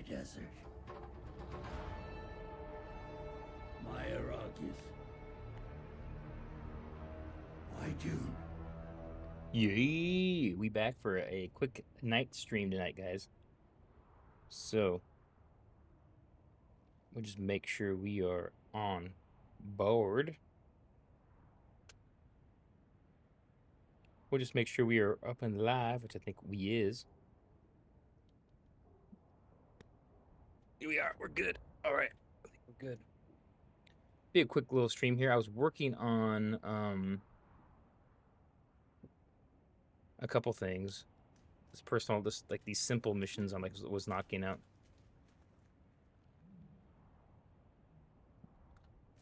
my desert. My Arrakis. My Dune. Yay! We back for a quick night stream tonight, guys. So we'll just make sure we are on board. We'll just make sure we are up and live, which I think we is. Here we are. We're good. All right. I think we're good. Be a quick little stream here. I was working on a couple things. This like these simple missions I'm was knocking out.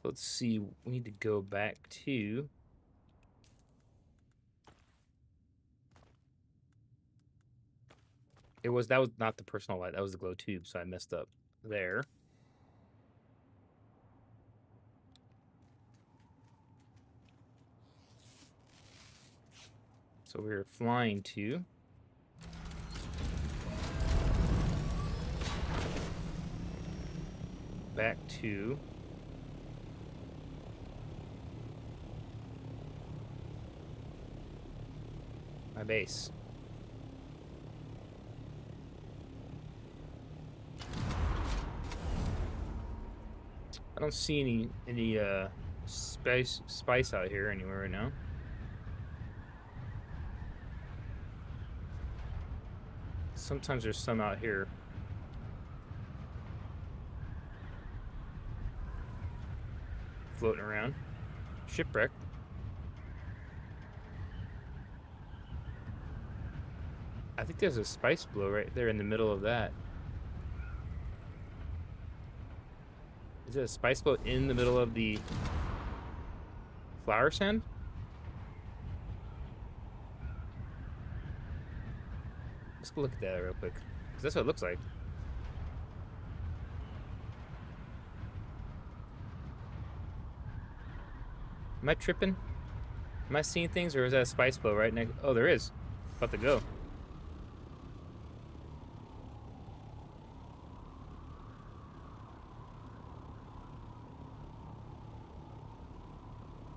Let's see. We need to go back to that was not the personal light, that was the glow tube, so I messed up there. So we're flying to back to my base. I don't see any spice out here anywhere right now. Sometimes there's some out here. Floating around. Shipwreck. I think there's a spice blow right there in the middle of that. Is it a spice boat in the middle of the flower sand? Let's go look at that real quick, because that's what it looks like. Am I tripping? Am I seeing things, or is that a spice boat right next? Oh, there is. About to go.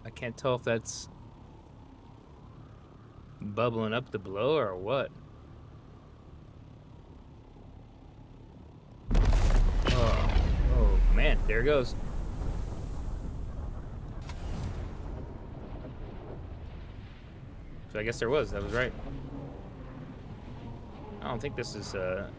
I can't tell if that's bubbling up to blow or what. Oh man, there it goes. So I guess there was. That was right. I don't think this is a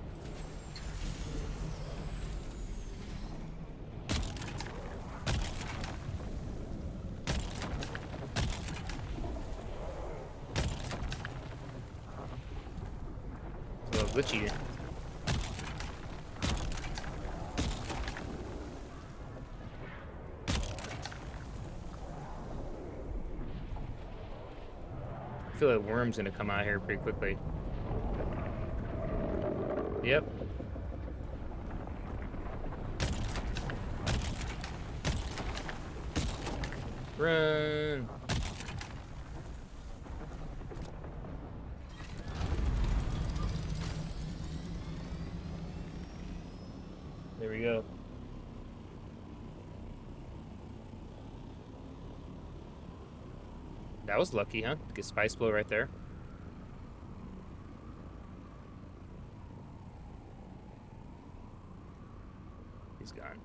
little glitchy. I feel like worm's gonna come out here pretty quickly. Yep. Run. There we go. That was lucky, huh? Get spice blow right there. He's gone.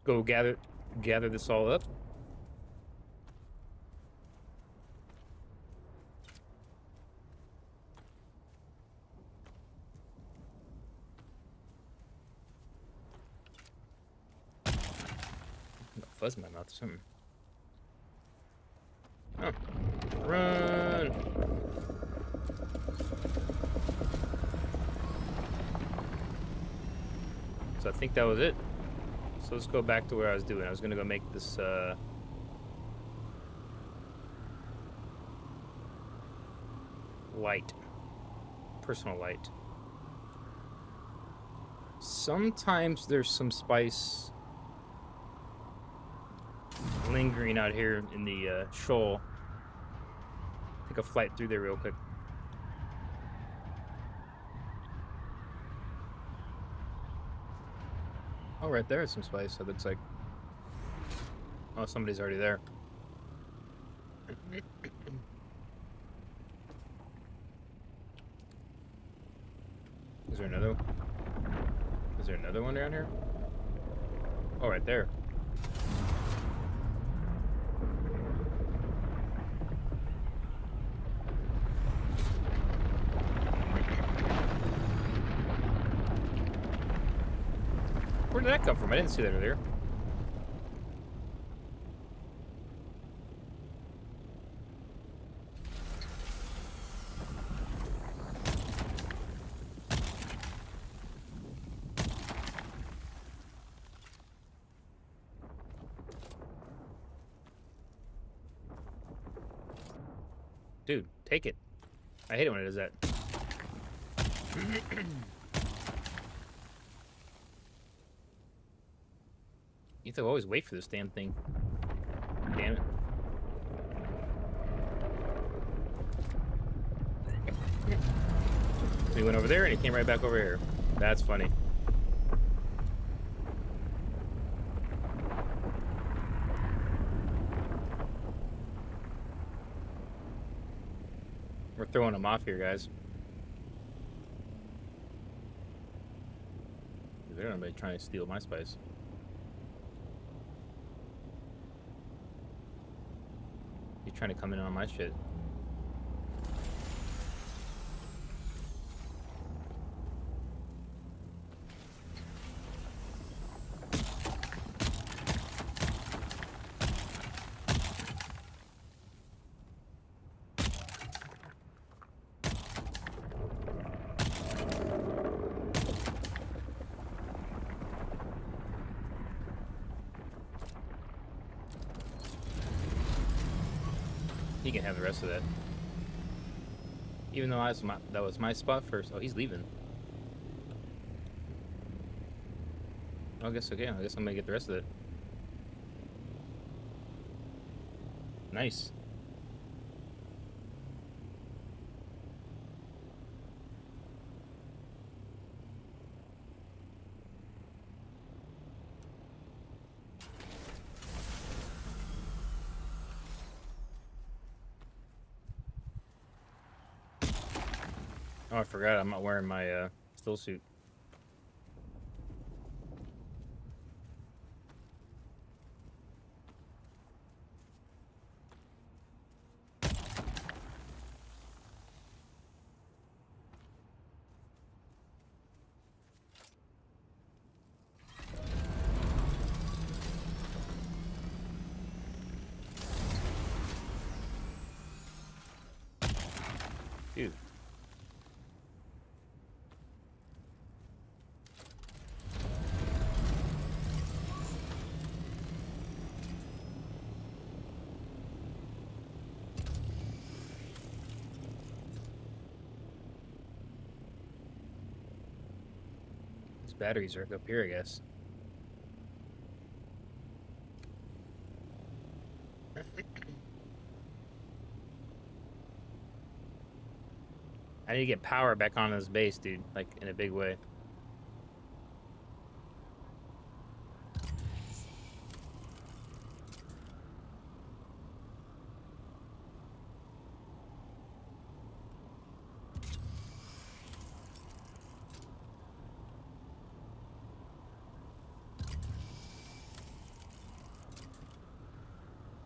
Go gather this all up. Fuzz in my mouth or something. Oh. Run! So I think that was it. So let's go back to where I was doing. I was gonna go make this light. Personal light. Sometimes there's some spice lingering out here in the shoal. Take a flight through there real quick. Oh, right there is some spice. It looks like. Oh, somebody's already there. Is there another? Is there another one down here? Oh, right there. Where did that come from? I didn't see that earlier. Dude, take it. I hate it when it does that. You have to always wait for this damn thing. Damn it. So he went over there and he came right back over here. That's funny. We're throwing him off here, guys. They're gonna be trying to steal my spice. He's trying to come in on my shit. He can have the rest of that. Even though that was my spot first. Oh, he's leaving. I guess okay. I guess I'm gonna get the rest of it. Nice. Oh, I forgot. I'm not wearing my still suit. Dude. These batteries are up here, I guess. I need to get power back on this base, dude. Like, in a big way.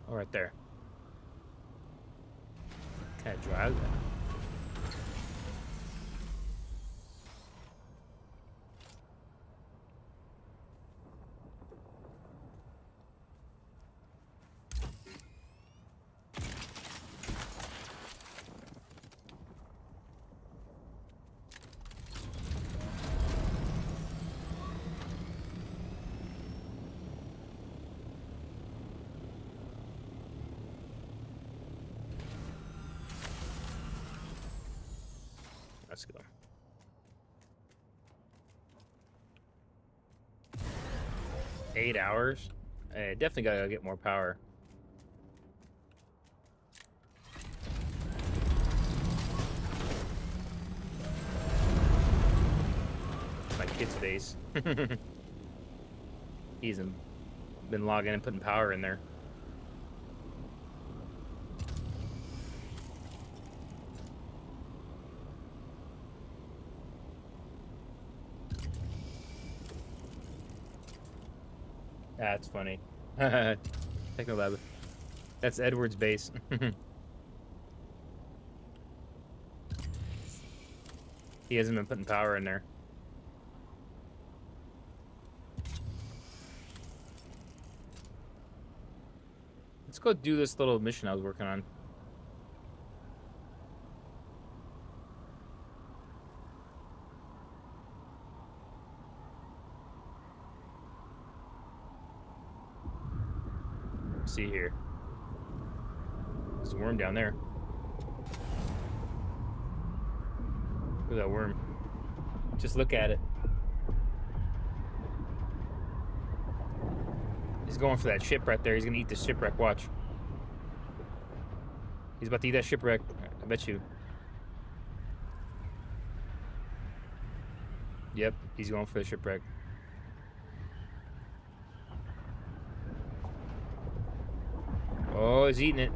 Oh, right there. Can I drive that? Let's go. 8 hours? Definitely gotta get more power. My kid's base. He's been logging and putting power in there. That's funny. Technolab. That's Edward's base. He hasn't been putting power in there. Let's go do this little mission I was working on. Let's see here. There's a worm down there. Look at that worm. Just look at it. He's going for that shipwreck there. He's gonna eat the shipwreck. Watch. He's about to eat that shipwreck. I bet you. Yep, he's going for the shipwreck. Oh, he's eating it.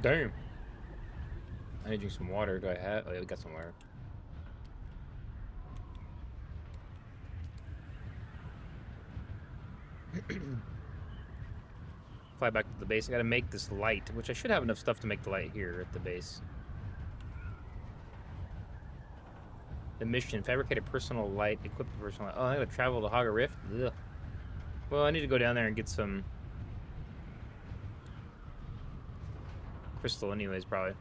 Damn. I need to drink some water. Do I have? Oh, yeah, we got some water. Fly back to the base. I gotta make this light, which I should have enough stuff to make the light here at the base. The mission: fabricate a personal light, equip a personal light. Oh, I gotta travel to Haga Rift? Ugh. Well, I need to go down there and get some crystal anyways, probably.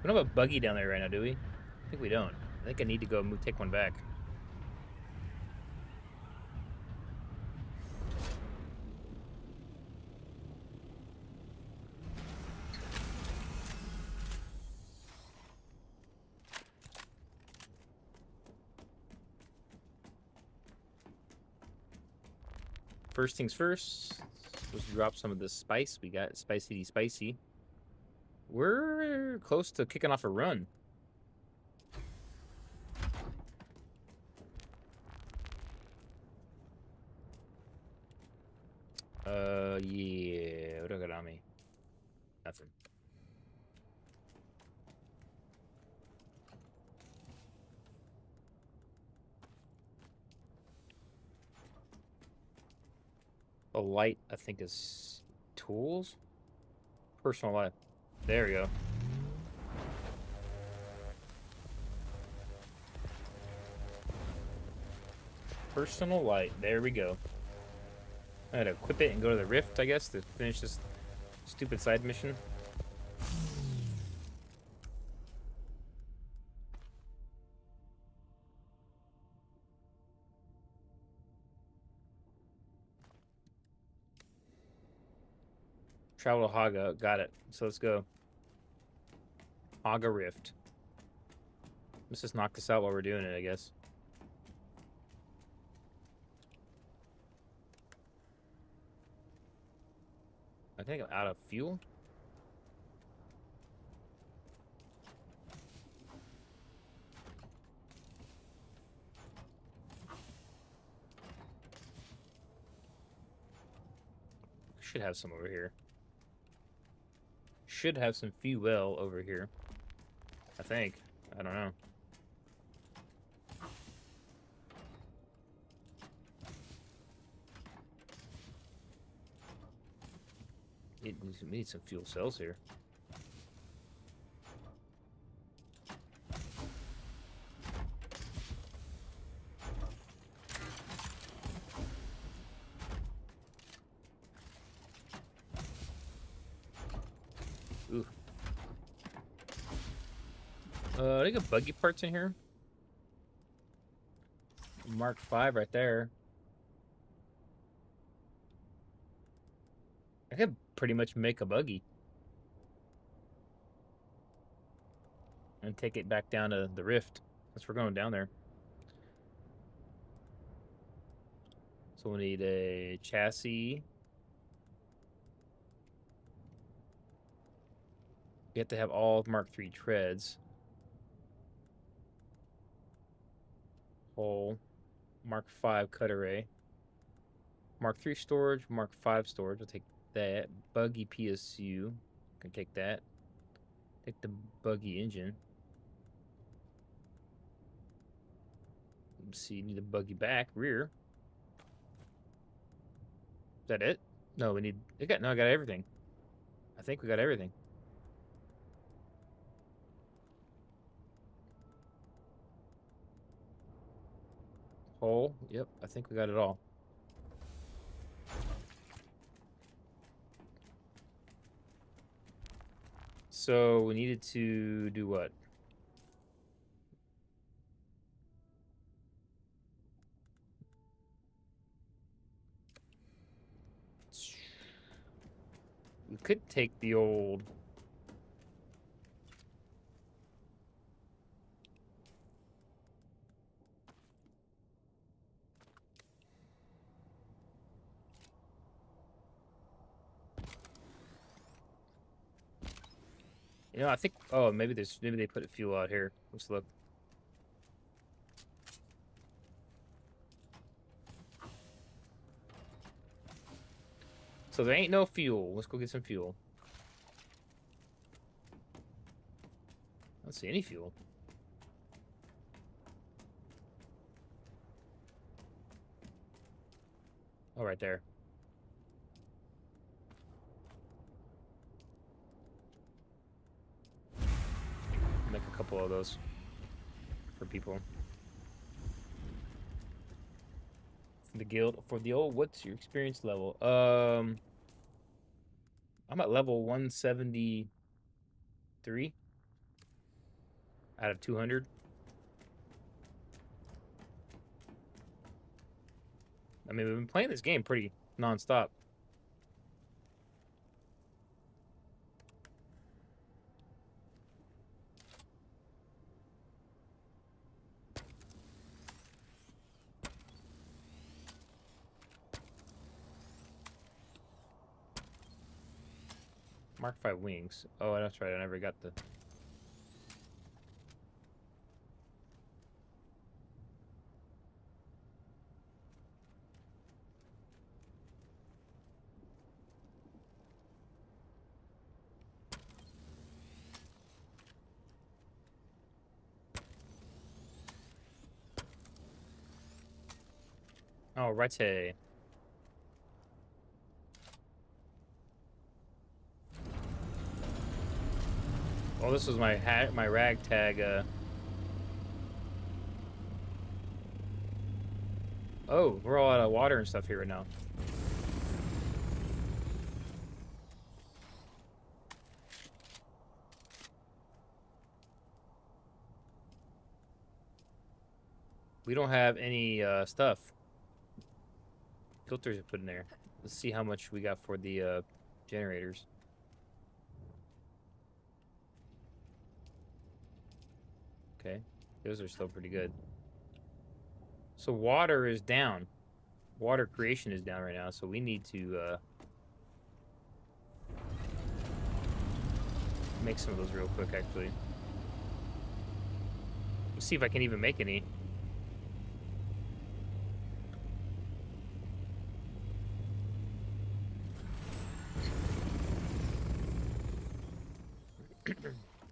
We don't have a buggy down there right now, do we? I think we don't. I think I need to go take one back. First things first, let's drop some of the spice. We got spicy. We're close to kicking off a run. Yeah. What do I got on me? Nothing. A light, I think, is tools. Personal light. There we go. Personal light. There we go. I gotta equip it and go to the rift, I guess, to finish this stupid side mission. Travel to Haga. Got it. So let's go. Haga Rift. Let's just knock this out while we're doing it, I guess. I think I'm out of fuel. Should have some over here. Should have some fuel over here. I think. I don't know. We need some fuel cells here. Ooh. I got buggy parts in here. Mark 5 right there. I could pretty much make a buggy and take it back down to the rift. Since we're going down there. So we need a chassis. You have to have all Mark III treads. Hull. Mark V cut array. Mark III storage. Mark V storage. I'll take that. Buggy PSU. Can take that. Take the buggy engine. Let's see, you need the buggy back. Rear. Is that it? No, we need... I got everything. I think we got everything. Hull. Yep, I think we got it all. So we needed to do what? We could take the old... You know, I think... Oh, maybe they put a fuel out here. Let's look. So there ain't no fuel. Let's go get some fuel. I don't see any fuel. Oh, right there. Make a couple of those for people. For the guild, for the old, what's your experience level? I'm at level 173 out of 200. I mean, we've been playing this game pretty non-stop. Mark V wings. Oh, that's right. I never got the... Oh, right. Oh, this was my my ragtag. Oh, we're all out of water and stuff here right now. We don't have any stuff. Filters are put in there. Let's see how much we got for the generators. Okay, those are still pretty good. So water is down. Water creation is down right now, so we need to make some of those real quick, actually. Let's see if I can even make any.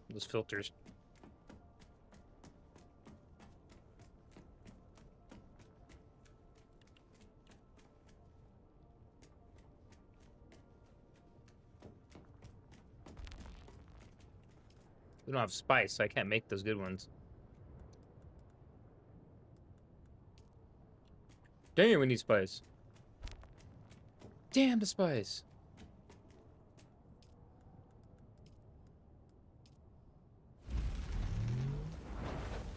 Those filters. We don't have spice, so I can't make those good ones. Damn, we need spice. Damn the spice.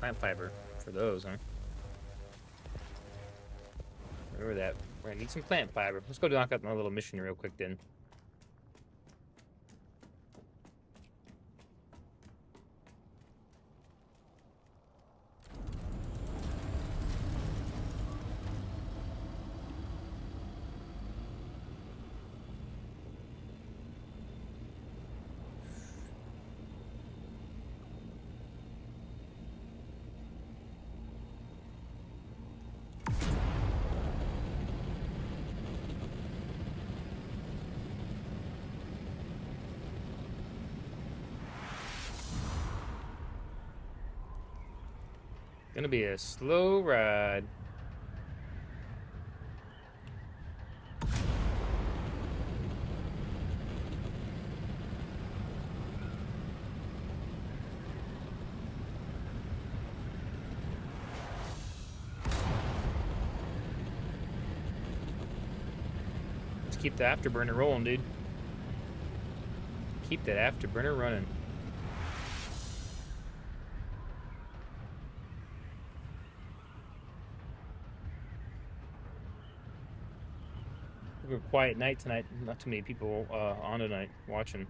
Plant fiber for those, huh? Remember that. We're gonna need some plant fiber. Let's go knock out my little mission real quick then. Gonna be a slow ride. Let's keep the afterburner rolling, dude. Keep that afterburner running. A quiet night tonight. Not too many people on tonight watching.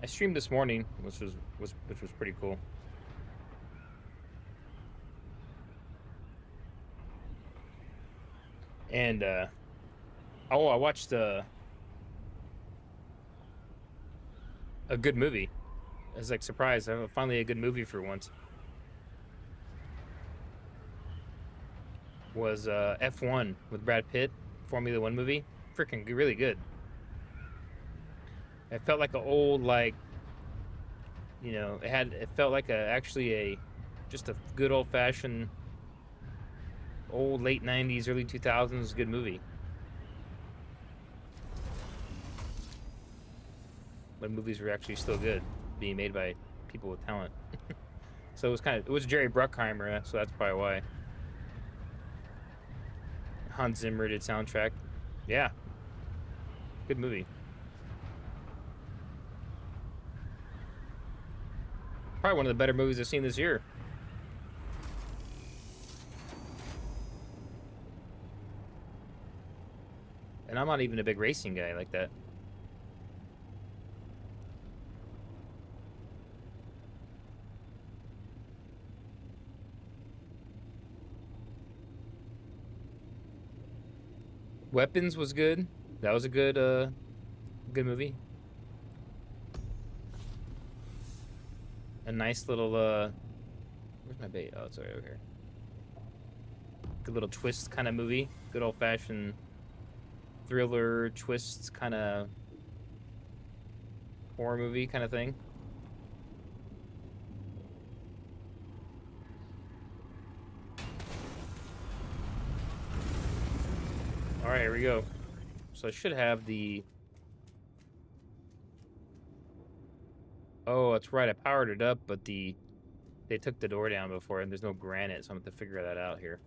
I streamed this morning, which was pretty cool. And I watched a good movie. I was like surprised. Finally a good movie for once. Was F1 with Brad Pitt, Formula One movie. Freaking really good. It felt like an old, like, you know, it felt like just a good old fashioned old late 90s, early 2000s good movie. When movies were actually still good, being made by people with talent. So it was Jerry Bruckheimer, so that's probably why. Hans Zimmer did soundtrack. Yeah. Good movie. Probably one of the better movies I've seen this year. And I'm not even a big racing guy like that. Weapons was good. That was a good movie. A nice little where's my bait? Oh, it's right over here. Good little twist kind of movie. Good old fashioned thriller twist kind of horror movie kind of thing. All right, here we go. So I should have the... Oh, that's right. I powered it up, but they took the door down before, and there's no granite, so I'm going to have to figure that out here.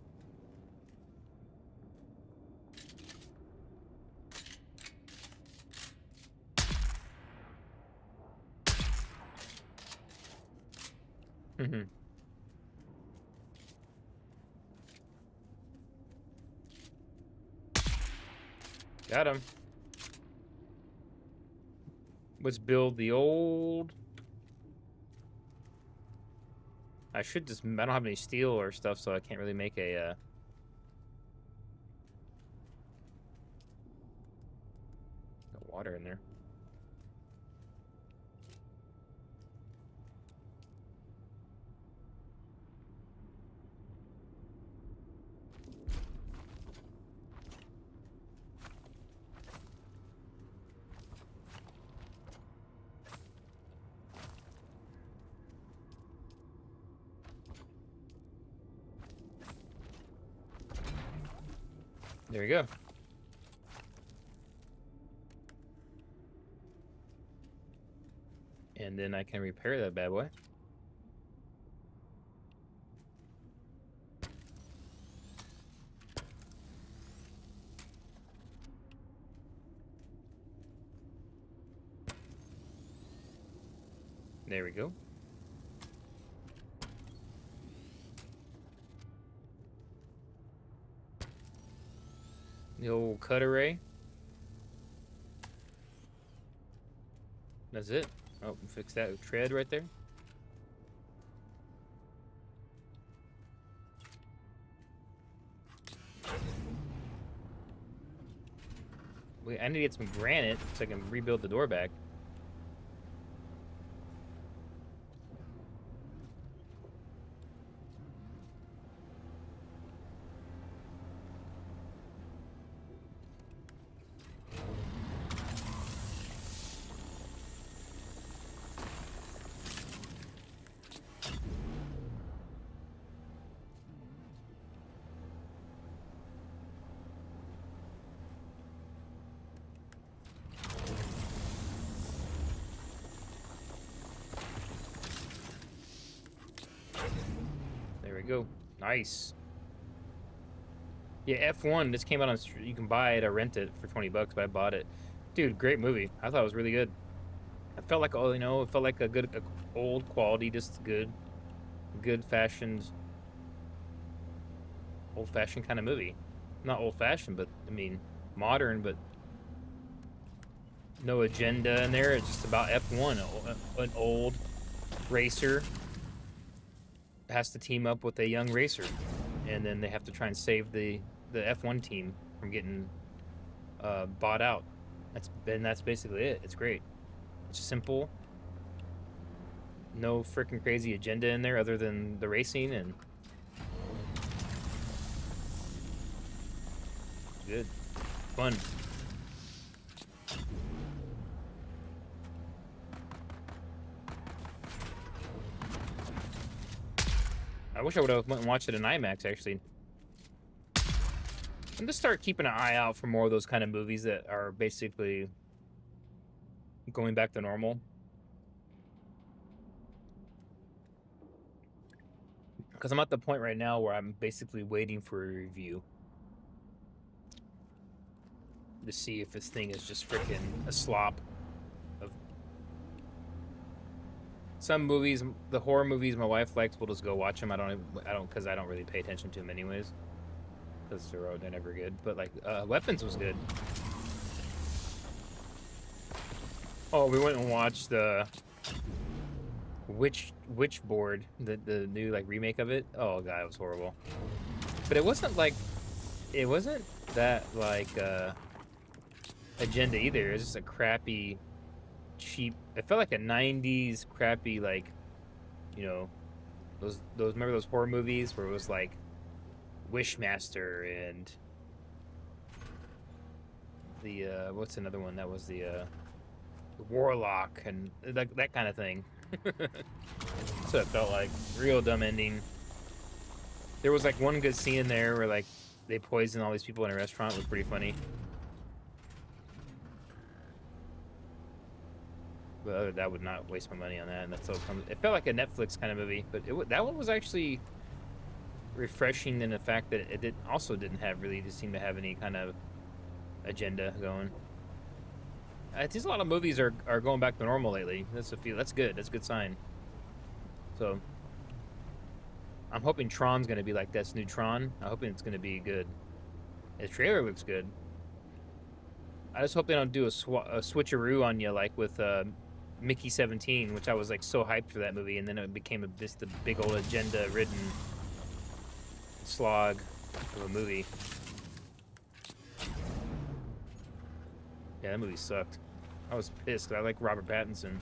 Got him. Let's build the old... I don't have any steel or stuff, so I can't really make a, water in there. There we go. And then I can repair that bad boy. There we go. The old cut array. That's it. Oh, fix that tread right there. Wait, I need to get some granite so I can rebuild the door back. we go. Nice. Yeah, F1. This came out on. You can buy it or rent it for $20, but I bought it. Dude, great movie. I thought it was really good. I felt like, oh, it felt like a old quality, just good fashioned, old fashioned kind of movie. Not old fashioned, but I mean modern, but no agenda in there. It's just about F1. An old racer has to team up with a young racer, and then they have to try and save the F1 team from getting bought out. That's basically it. It's great. It's simple. No freaking crazy agenda in there other than the racing, and good, fun. I wish I would have went and watched it in IMAX, actually. I'm just start keeping an eye out for more of those kind of movies that are basically going back to normal. Because I'm at the point right now where I'm basically waiting for a review to see if this thing is just freaking a slop. Of some movies, the horror movies my wife likes, we'll just go watch them. Because I don't really pay attention to them anyways. Because they're never good. But like, Weapons was good. Oh, we went and watched the Witchboard, the new like remake of it. Oh god, it was horrible. But it wasn't that like agenda either. It was just a crappy, cheap. It felt like a '90s crappy, like, you know, those remember those horror movies where it was like Wishmaster and the what's another one that was the Warlock and that kind of thing. So it felt like real dumb ending. There was like one good scene in there where like they poison all these people in a restaurant. It was pretty funny. But other than that, I would not waste my money on that. And that's so it felt like a Netflix kind of movie, but that one was actually refreshing in the fact that it didn't have really just seem to have any kind of agenda going. It seems a lot of movies are going back to normal lately. That's good. That's a good sign. So I'm hoping Tron's going to be like this new Tron. I'm hoping it's going to be good. The trailer looks good. I just hope they don't do a switcheroo on you like with Mickey 17, which I was like so hyped for that movie, and then it became just a big old agenda-ridden slog of a movie. Yeah, that movie sucked. I was pissed. I like Robert Pattinson.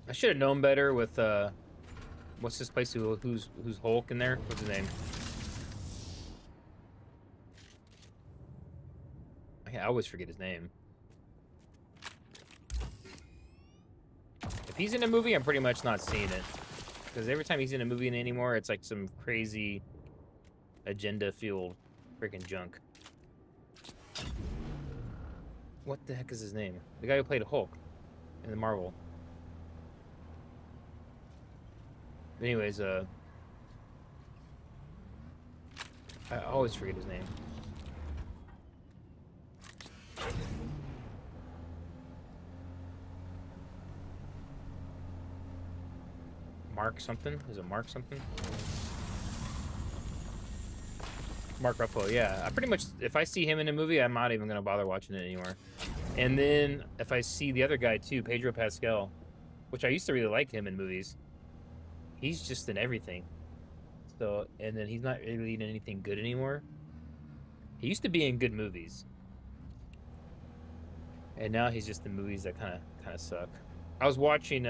I should have known better with what's this place who's Hulk in there? What's his name? I always forget his name. If he's in a movie, I'm pretty much not seeing it. Because every time he's in a movie anymore, it's like some crazy agenda-fueled freaking junk. What the heck is his name? The guy who played Hulk in the Marvel. Anyways, I always forget his name. Mark something? Is it Mark something? Mark Ruffalo, yeah. I pretty much, if I see him in a movie, I'm not even going to bother watching it anymore. And then if I see the other guy too, Pedro Pascal, which I used to really like him in movies, he's just in everything. So, and then he's not really in anything good anymore. He used to be in good movies. And now he's just in movies that kind of suck. I was watching,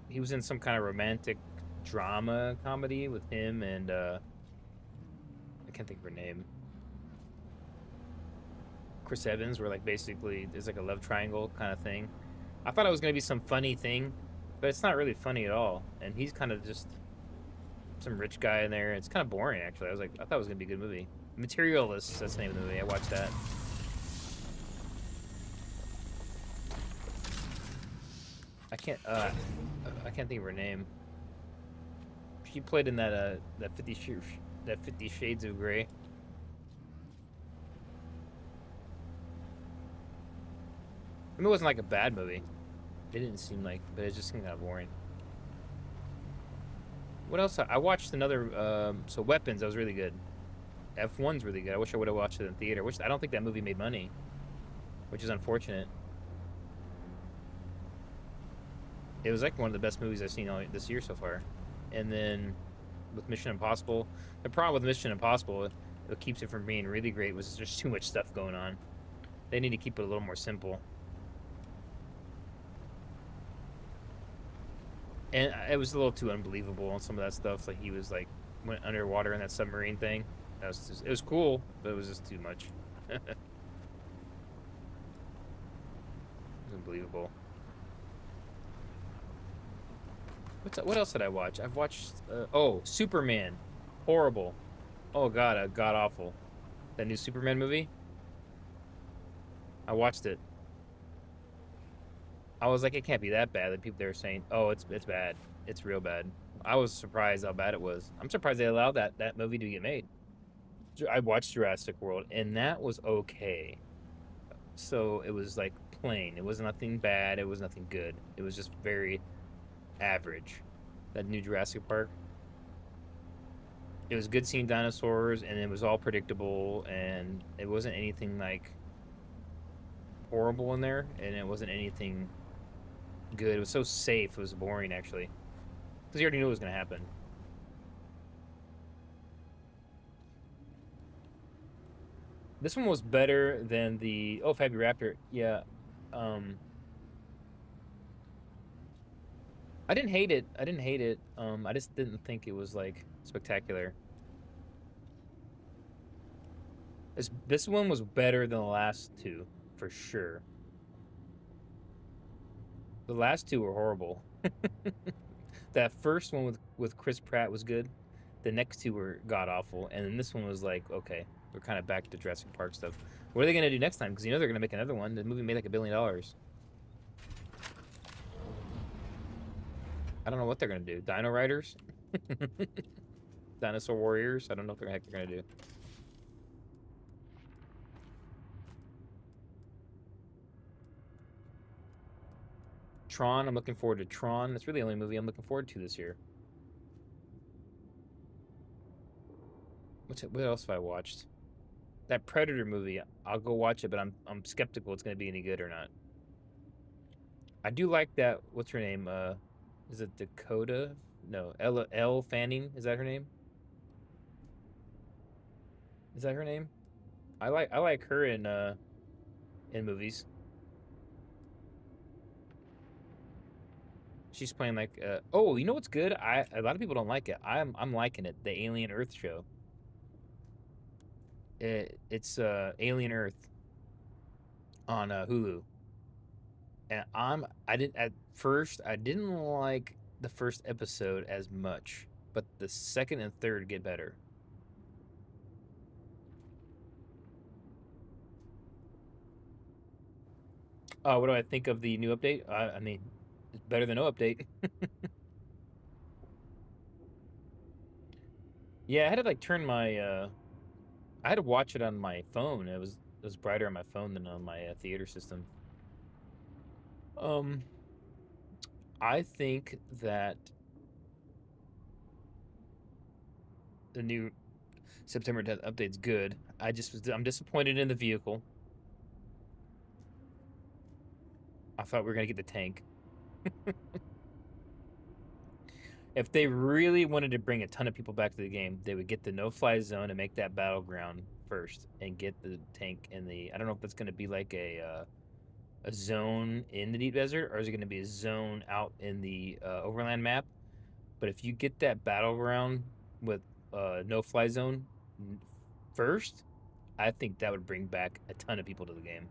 he was in some kind of romantic drama comedy with him and, I can't think of her name. Chris Evans, where like basically there's like a love triangle kind of thing. I thought it was gonna be some funny thing, but it's not really funny at all. And he's kind of just some rich guy in there. It's kind of boring actually. I thought it was gonna be a good movie. Materialists, that's the name of the movie. I watched that. I can't think of her name. She played in that 50 Shades of Grey. I mean, it wasn't like a bad movie. It didn't seem like, but it just seemed kind of boring. What else? I watched another. So Weapons, that was really good. F1's really good. I wish I would have watched it in theater. Which I don't think that movie made money, which is unfortunate. It was like one of the best movies I've seen all this year so far. And then with Mission Impossible, the problem with Mission Impossible, what keeps it from being really great was there's too much stuff going on. They need to keep it a little more simple. And it was a little too unbelievable on some of that stuff. Like he was like went underwater in that submarine thing. It was cool, but it was just too much. It was unbelievable. What else did I watch? I've watched Superman, horrible. Oh god, god awful. That new Superman movie. I watched it. I was like, it can't be that bad. The people they were saying, oh, it's bad. It's real bad. I was surprised how bad it was. I'm surprised they allowed that movie to get made. I watched Jurassic World, and that was okay. So it was like plain. It was nothing bad. It was nothing good. It was just very average. That new Jurassic Park. It was good seeing dinosaurs, and it was all predictable, and it wasn't anything like horrible in there, and it wasn't anything good. It was so safe. It was boring actually, because you already knew what was going to happen. This one was better than the Fabby Raptor. Yeah, I didn't hate it. I didn't hate it. I just didn't think it was like spectacular. This one was better than the last two for sure. The last two were horrible. That first one with Chris Pratt was good. The next two were god awful, and then this one was like, okay, we're kind of back to Jurassic Park stuff. What are they gonna do next time? Because you know they're gonna make another one. The movie made like $1 billion. I don't know what they're gonna do. Dino Riders, Dinosaur Warriors. I don't know what the heck they're gonna do. Tron. I'm looking forward to Tron. That's really the only movie I'm looking forward to this year. What else have I watched? That Predator movie. I'll go watch it, but I'm skeptical it's gonna be any good or not. I do like that. What's her name? Is it Dakota? No, Elle Fanning. Is that her name? Is that her name? I like her in movies. She's playing like oh, you know what's good? A lot of people don't like it. I'm liking it. The Alien Earth show. It's Alien Earth on Hulu. And at first I didn't like the first episode as much, but the second and third get better. What do I think of the new update? I mean, it's better than no update. Yeah, I had to like turn my I had to watch it on my phone. It was brighter on my phone than on my theater system. Um, I think that the new September 10th update's good. I'm disappointed in the vehicle. I thought we were gonna get the tank. If they really wanted to bring a ton of people back to the game, they would get the no-fly zone and make that battleground first, and get the tank in the. I don't know if that's gonna be like a zone in the deep desert, or is it gonna be a zone out in the overland map? But if you get that battleground with no-fly zone first, I think that would bring back a ton of people to the game.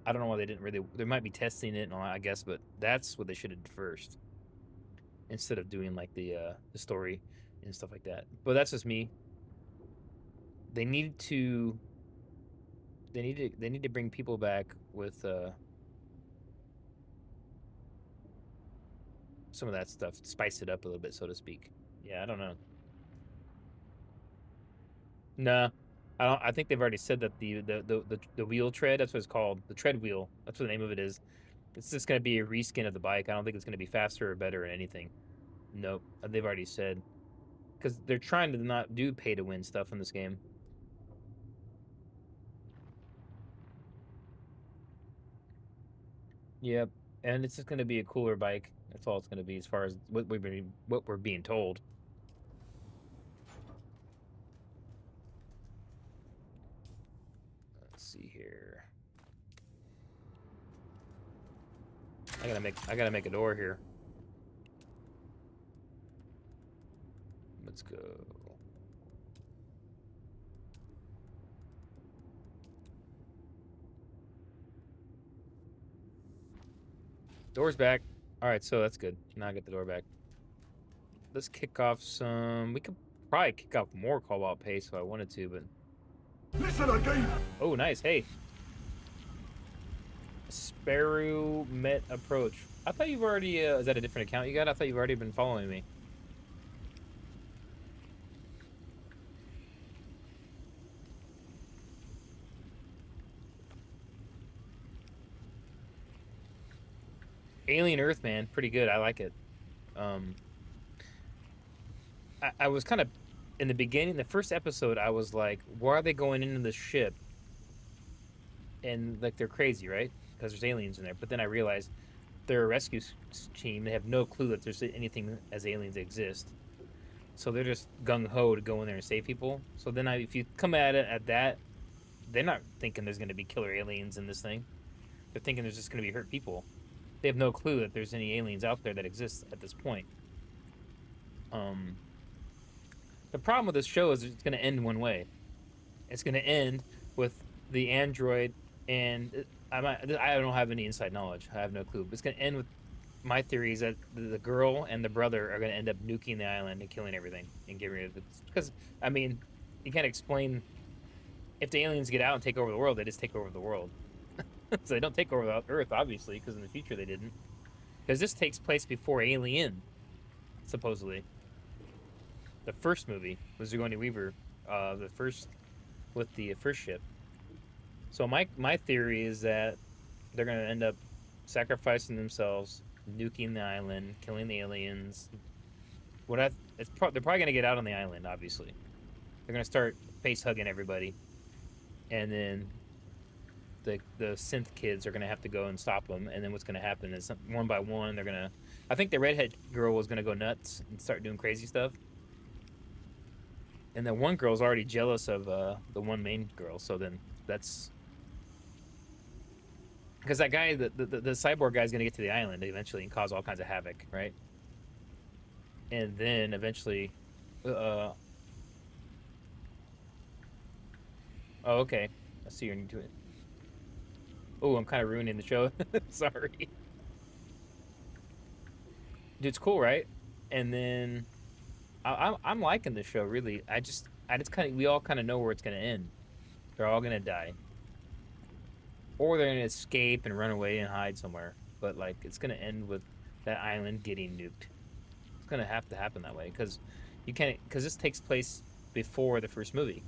I don't know why they didn't really. They might be testing it and all that, I guess, but that's what they should have did first, instead of doing like the story and stuff like that. But that's just me. They need to. They need to bring people back with some of that stuff, spice it up a little bit, so to speak. Yeah, I don't know. No, I don't. I think they've already said that the wheel tread. That's what it's called. The tread wheel. That's what the name of it is. It's just gonna be a reskin of the bike. I don't think it's gonna be faster or better or anything. Nope. They've already said because they're trying to not do pay to win stuff in this game. Yep. And it's just gonna be a cooler bike. That's all it's gonna be as far as what we're being told. Let's see here. I gotta make a door here. Let's go. Door's back. All right, so that's good. Now I get the door back. Let's kick off some. We could probably kick off more Cobalt pace if I wanted to, but. Listen again. Oh, nice. Hey. Sparrow Met Approach. I thought you've already. Is that a different account you got? I thought you've already been following me. Alien Earth, man. Pretty good. I like it. I was kind of. In the beginning, the first episode, I was like, why are they going into the ship? And, like, they're crazy, right? Because there's aliens in there. But then I realized they're a rescue team. They have no clue that there's anything as aliens exist. So they're just gung-ho to go in there and save people. So then if you come at it at that, they're not thinking there's going to be killer aliens in this thing. They're thinking there's just going to be hurt people. They have no clue that there's any aliens out there that exist at this point. The problem with this show is it's going to end one way. It's going to end with the android, and I don't have any inside knowledge. I have no clue. But it's going to end with my theory is that the girl and the brother are going to end up nuking the island and killing everything and getting rid of it. Because, I mean, you can't explain if the aliens get out and take over the world, they just take over the world. So they don't take over the Earth, obviously, because in the future they didn't. Because this takes place before Alien, supposedly. The first movie was Sigourney Weaver, with the first ship. So my theory is that they're going to end up sacrificing themselves, nuking the island, killing the aliens. They're probably going to get out on the island. Obviously, they're going to start face hugging everybody, and then the synth kids are going to have to go and stop them. And then what's going to happen is one by one they're going to. I think the redhead girl was going to go nuts and start doing crazy stuff. And then one girl's already jealous of the one main girl, so then that's because that guy, the cyborg guy's gonna get to the island eventually and cause all kinds of havoc, right? And then eventually, oh, okay, I see you're into it. Oh, I'm kind of ruining the show. Sorry, dude. It's cool, right? And then I'm liking the show really. I just kind of we all kind of know where it's gonna end. They're all gonna die, or they're gonna escape and run away and hide somewhere. But like it's gonna end with that island getting nuked. It's gonna have to happen that way because you can't because this takes place before the first movie.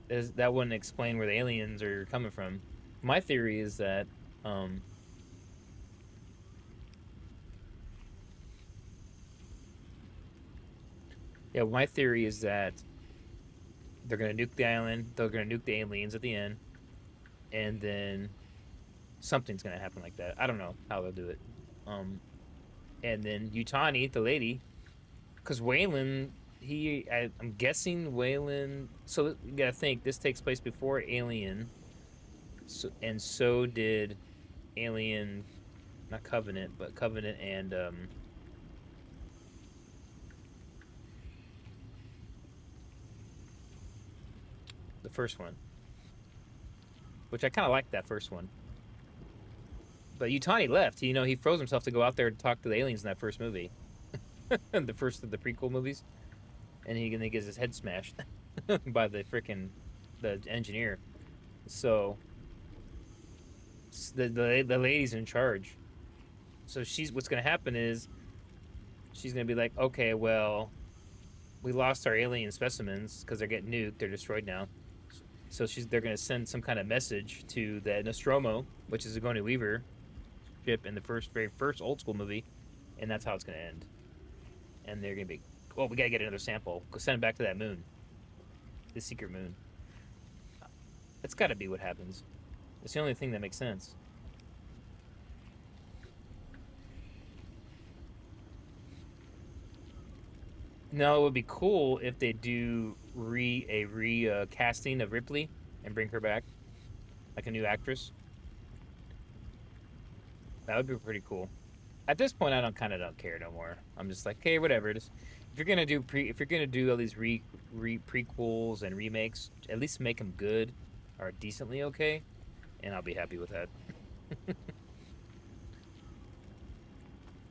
That wouldn't explain where the aliens are coming from. My theory is that yeah, my theory is that they're gonna nuke the island. They're gonna nuke the aliens at the end, and then something's gonna happen like that. I don't know how they'll do it. And then Yutani, the lady, because Waylon, I'm guessing Waylon. So you gotta think this takes place before Alien, and so did Alien, not Covenant, but Covenant and the first one, which I kind of liked that first one. But Yutani left. You know, he froze himself to go out there to talk to the aliens in that first movie, the first of the prequel movies, and he gets his head smashed by the engineer. So the lady's in charge. So what's gonna happen is she's gonna be like, okay, well, we lost our alien specimens because they're getting nuked. They're destroyed now. So they're gonna send some kind of message to the Nostromo, which is a Sigourney Weaver ship in the very first old school movie, and that's how it's gonna end. And they're gonna be, well, we gotta get another sample. Go send it back to that moon, the secret moon. That's got to be what happens. It's the only thing that makes sense. Now it would be cool if they do re casting of Ripley and bring her back like a new actress. That would be pretty cool. At this point, I don't care no more. I'm just like, hey, whatever. Just if you're gonna do all these prequels and remakes, at least make them good or decently okay, and I'll be happy with that.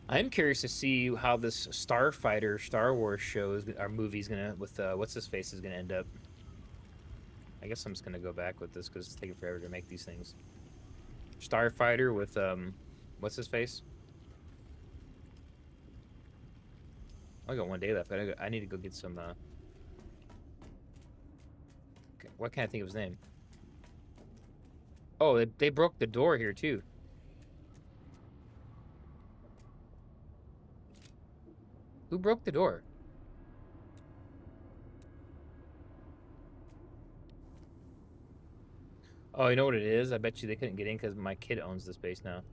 I'm curious to see how this Starfighter Star Wars show our movie's gonna with what's his face is gonna end up. I guess I'm just gonna go back with this because it's taking forever to make these things. Starfighter with what's his face? I got one day left. I need to go get some. What can I think of his name? Oh, they broke the door here too. Who broke the door? Oh, you know what it is? I bet you they couldn't get in because my kid owns the space now.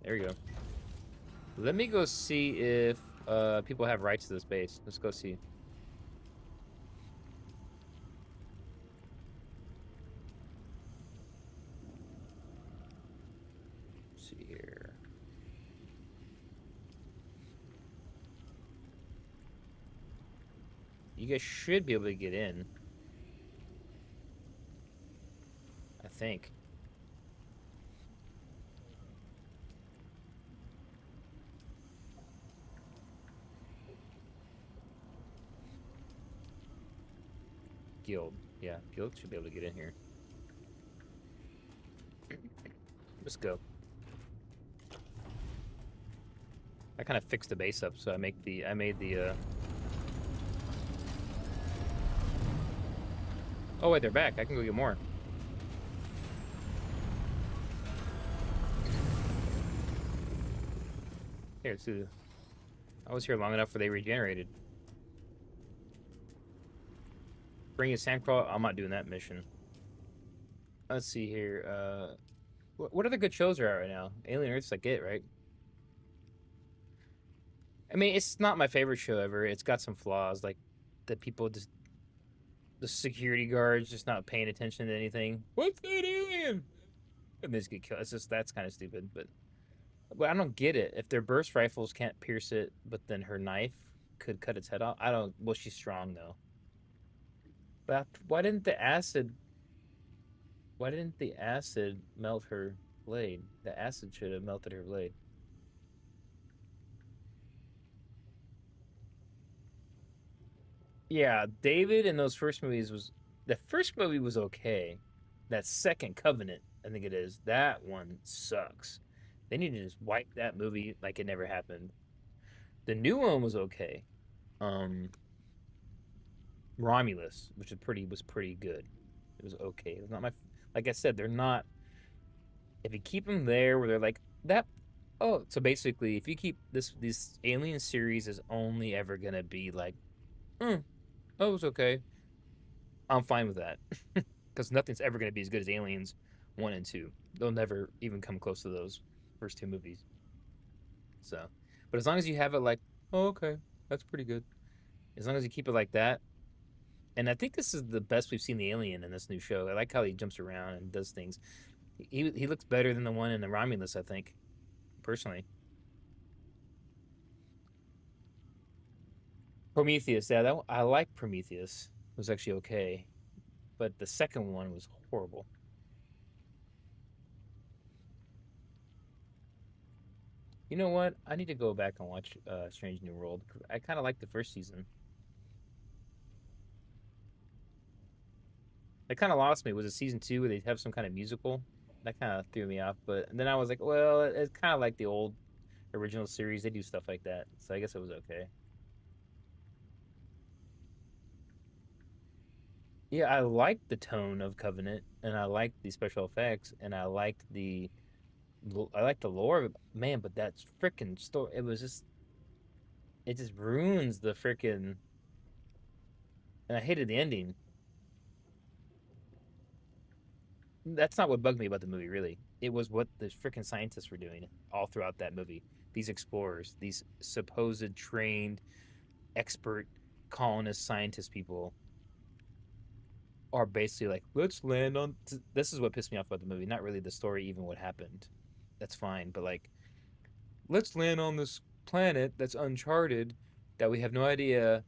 There we go. Let me go see if people have rights to the space. Let's go see. Let's see here. You guys should be able to get in. I think. Guild. Yeah, Guild should be able to get in here. Let's go. I kind of fixed the base up, so I made the Oh wait, they're back. I can go get more. Here, let's do. I was here long enough where they regenerated. Bring a sandcrawl. I'm not doing that mission. Let's see here. What other good shows are out right now? Alien Earth's like it, right? I mean, it's not my favorite show ever. It's got some flaws, like the people just the security guards just not paying attention to anything. What's that alien? And they just get killed. It's just that's kind of stupid. But I don't get it. If their burst rifles can't pierce it, but then her knife could cut its head off. I don't. Well, she's strong though. But why didn't the acid? Why didn't the acid melt her blade? The acid should have melted her blade. Yeah, David in those first movies was the first movie was okay. That second Covenant, I think it is, that one sucks. They need to just wipe that movie like it never happened. The new one was okay. Um Romulus, which was pretty good. It was okay. It was not my like I said, they're not if you keep them there where they're like that oh, so basically if you keep this Alien series is only ever gonna be like, oh, it was okay. I'm fine with that. Because nothing's ever going to be as good as Aliens 1 and 2. They'll never even come close to those first two movies. So, but as long as you have it like, oh, okay, that's pretty good. As long as you keep it like that. And I think this is the best we've seen the alien in this new show. I like how he jumps around and does things. He looks better than the one in the Romulus, I think, personally. Prometheus, yeah, I like Prometheus. It was actually okay, but the second one was horrible. You know what? I need to go back and watch Strange New World. I kind of liked the first season. It kind of lost me. Was it season 2 where they have some kind of musical? That kind of threw me off. But then I was like, well, it's kind of like the old original series. They do stuff like that, so I guess it was okay. Yeah, I liked the tone of Covenant, and I liked the special effects, and I liked the lore of it. Man, but that freaking story, it just ruins the freaking. And I hated the ending. That's not what bugged me about the movie, really. It was what the freaking scientists were doing all throughout that movie. These explorers, these supposed trained, expert colonist scientist people are basically like, let's land on. This is what pissed me off about the movie. Not really the story, even what happened. That's fine, but like, let's land on this planet that's uncharted, that we have no idea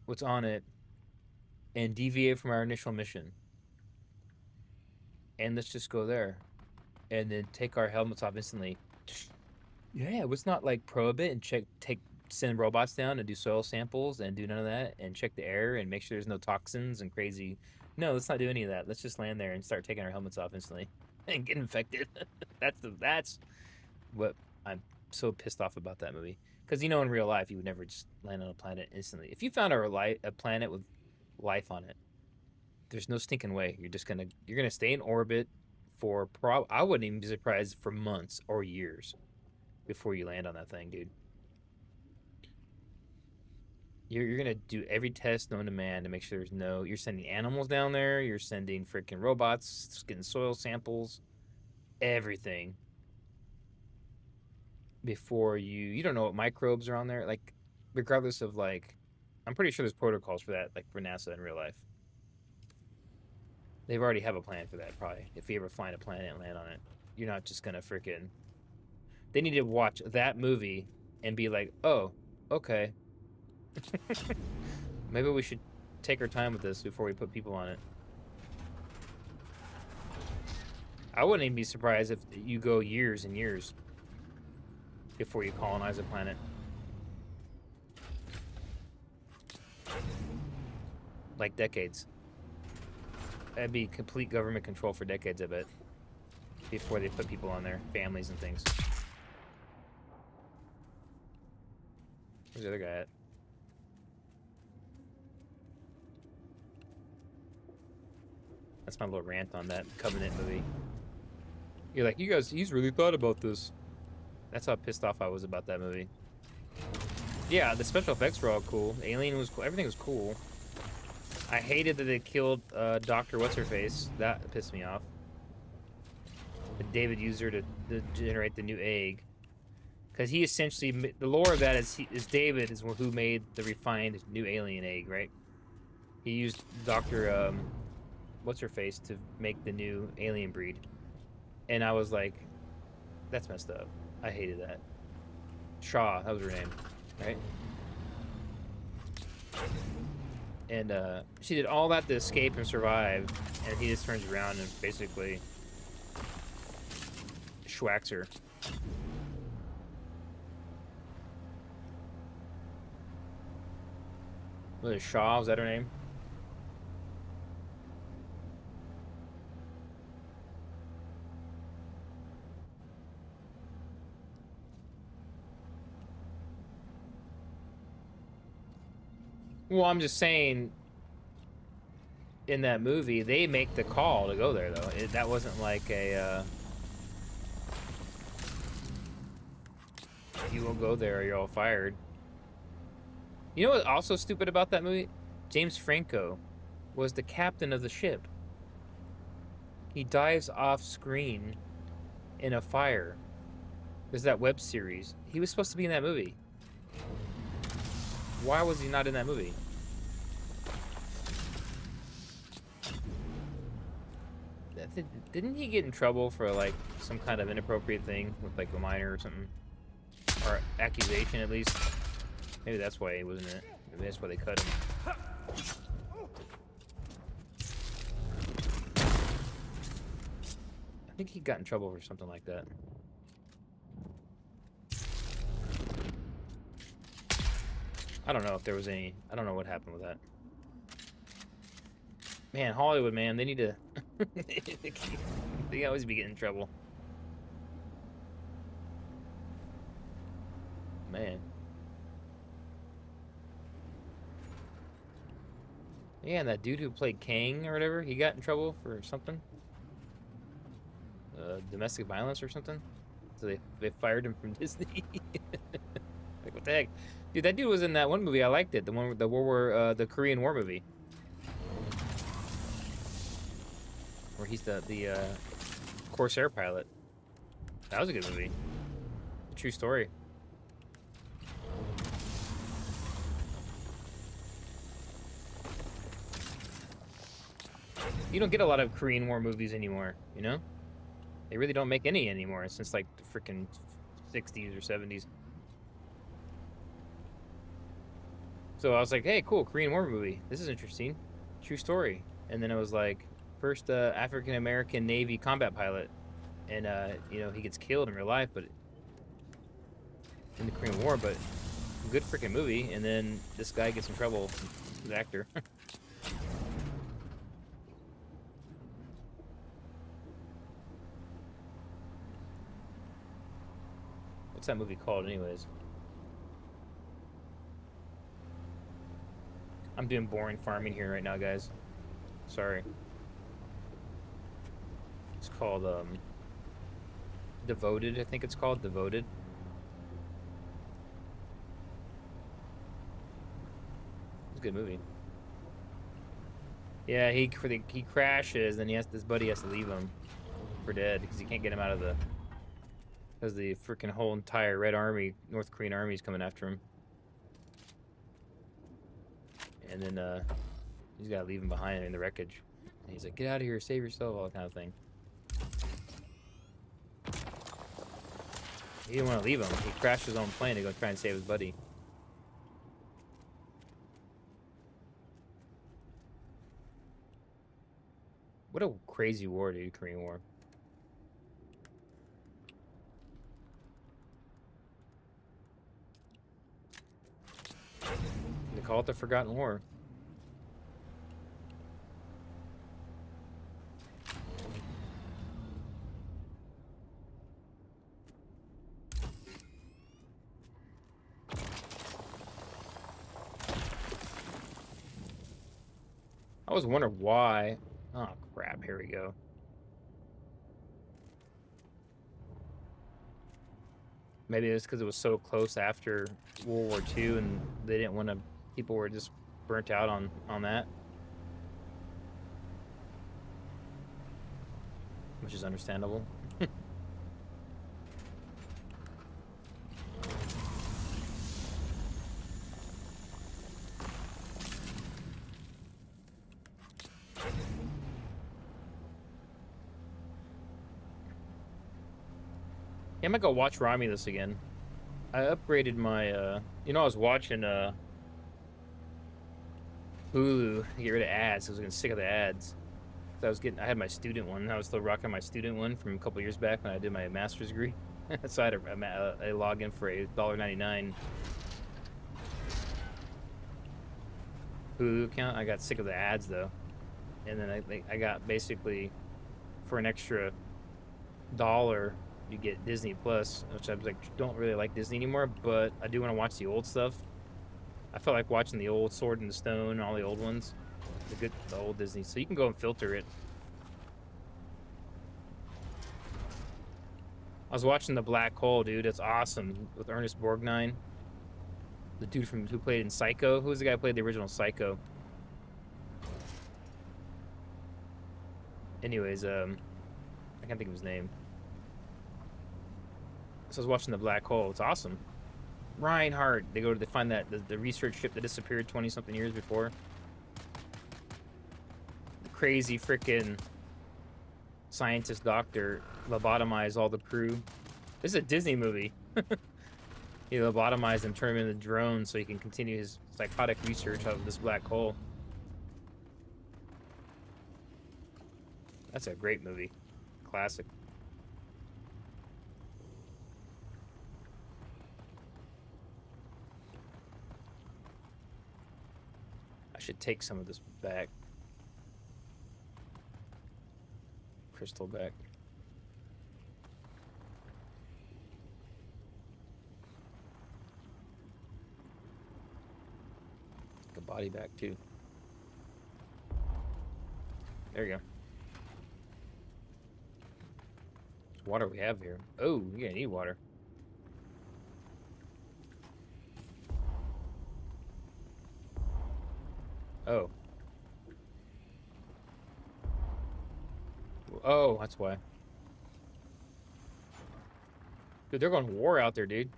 what's on it, and deviate from our initial mission. And let's just go there, and then take our helmets off instantly. Yeah, let's not like probe it and send robots down and do soil samples and do none of that and check the air and make sure there's no toxins and crazy. No, let's not do any of that. Let's just land there and start taking our helmets off instantly and get infected. That's what I'm so pissed off about that movie. Because in real life, you would never just land on a planet instantly. If you found a planet with life on it, there's no stinking way. You're gonna stay in orbit for I wouldn't even be surprised for months or years before you land on that thing, dude. You're gonna do every test known to man to make sure there's no. You're sending animals down there. You're sending freaking robots, getting soil samples, everything before you don't know what microbes are on there. Like, regardless of like, I'm pretty sure there's protocols for that, like for NASA in real life. They've already have a plan for that, probably. If you ever find a planet and land on it, you're not just gonna freaking. They need to watch that movie and be like, oh, okay. Maybe we should take our time with this before we put people on it. I wouldn't even be surprised if you go years and years before you colonize a planet. Like decades. That'd be complete government control for decades, I bet. Before they put people on there, families and things. Where's the other guy at? That's my little rant on that Covenant movie. You're like, he's really thought about this. That's how pissed off I was about that movie. Yeah, the special effects were all cool. The alien was cool. Everything was cool. I hated that they killed Dr. What's-Her-Face. That pissed me off. But David used her to generate the new egg. Because he essentially... The lore of that is David is who made the refined new alien egg, right? He used Dr. What's-Her-Face to make the new alien breed. And I was like, that's messed up. I hated that. Shaw, that was her name, right? And she did all that to escape and survive, and he just turns around and basically schwacks her. Was it Shaw? Was that her name? Well, I'm just saying, in that movie, they make the call to go there, though. That wasn't like a, you will go there or you're all fired. You know what's also stupid about that movie? James Franco was the captain of the ship. He dives off screen in a fire. There's that web series. He was supposed to be in that movie. Why was he not in that movie? Didn't he get in trouble for like some kind of inappropriate thing with like a minor or something? Or accusation at least? Maybe that's why he wasn't in it. Maybe that's why they cut him. I think he got in trouble for something like that. I don't know if there was any. I don't know what happened with that. Man, Hollywood, man, they need to. They always be getting in trouble. Man. Yeah, and that dude who played Kang or whatever, he got in trouble for something. Domestic violence or something. So they fired him from Disney. Like, what the heck? Dude, that dude was in that one movie. I liked it. The one with the the Korean War movie. Where he's the Corsair pilot. That was a good movie. A true story. You don't get a lot of Korean War movies anymore, you know? They really don't make any anymore since like the freaking 60s or 70s. So I was like, hey, cool, Korean War movie. This is interesting. True story. And then it was like, first African American Navy combat pilot. And, you know, he gets killed in real life, but in the Korean War, but good freaking movie. And then this guy gets in trouble, the actor. What's that movie called, anyways? I'm doing boring farming here right now, guys. Sorry. It's called, Devoted, I think it's called. Devoted. It's a good movie. Yeah, he crashes, and his buddy has to leave him for dead because he can't get him out of the because the freaking whole entire Red Army, North Korean army is coming after him. And then he's got to leave him behind in the wreckage. And he's like, "Get out of here, save yourself," all that kind of thing. He didn't want to leave him. He crashed his own plane to go try and save his buddy. What a crazy war, dude, Korean War. They call it the Forgotten War. I was wondering why. Oh, crap. Here we go. Maybe it's because it was so close after World War II and they didn't want to... People were just burnt out on that. Which is understandable. Yeah, I'm gonna go watch Romulus again. I upgraded my, you know, I was watching, Hulu to get rid of ads. I was getting sick of the ads. So I had my student one. I was still rocking my student one from a couple years back when I did my master's degree. So I had a login for a $1.99 Hulu account. I got sick of the ads, though. And then I got basically, for an extra $1, you get Disney Plus, which I was like, don't really like Disney anymore, but I do want to watch the old stuff. I felt like watching the old Sword in the Stone and all the old ones, the old Disney. So you can go and filter it. I was watching The Black Hole, dude. It's awesome with Ernest Borgnine, the dude who played in Psycho. Who's the guy who played the original Psycho? Anyways, I can't think of his name. So I was watching The Black Hole. It's awesome. Reinhardt. They find that the research ship that disappeared 20-something years before. The crazy freaking scientist doctor lobotomized all the crew. This is a Disney movie. He lobotomized them, turned them into drones so he can continue his psychotic research of this black hole. That's a great movie. Classic. should take some of this back. Crystal back. Take a body back too. There you go. There's water we have here. Oh, you're gonna need water. Oh. Oh, that's why. Dude, they're going to war out there, dude.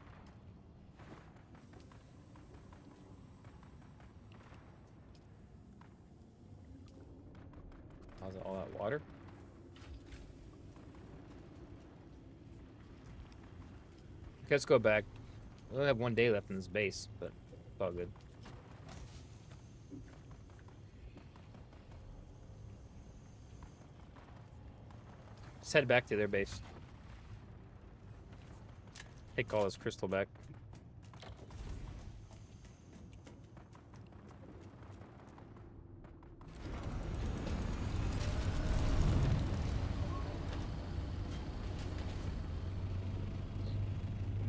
How's all that water? Okay, let's go back. We only have 1 day left in this base, but it's all good. Let's head back to their base. Take all this crystal back.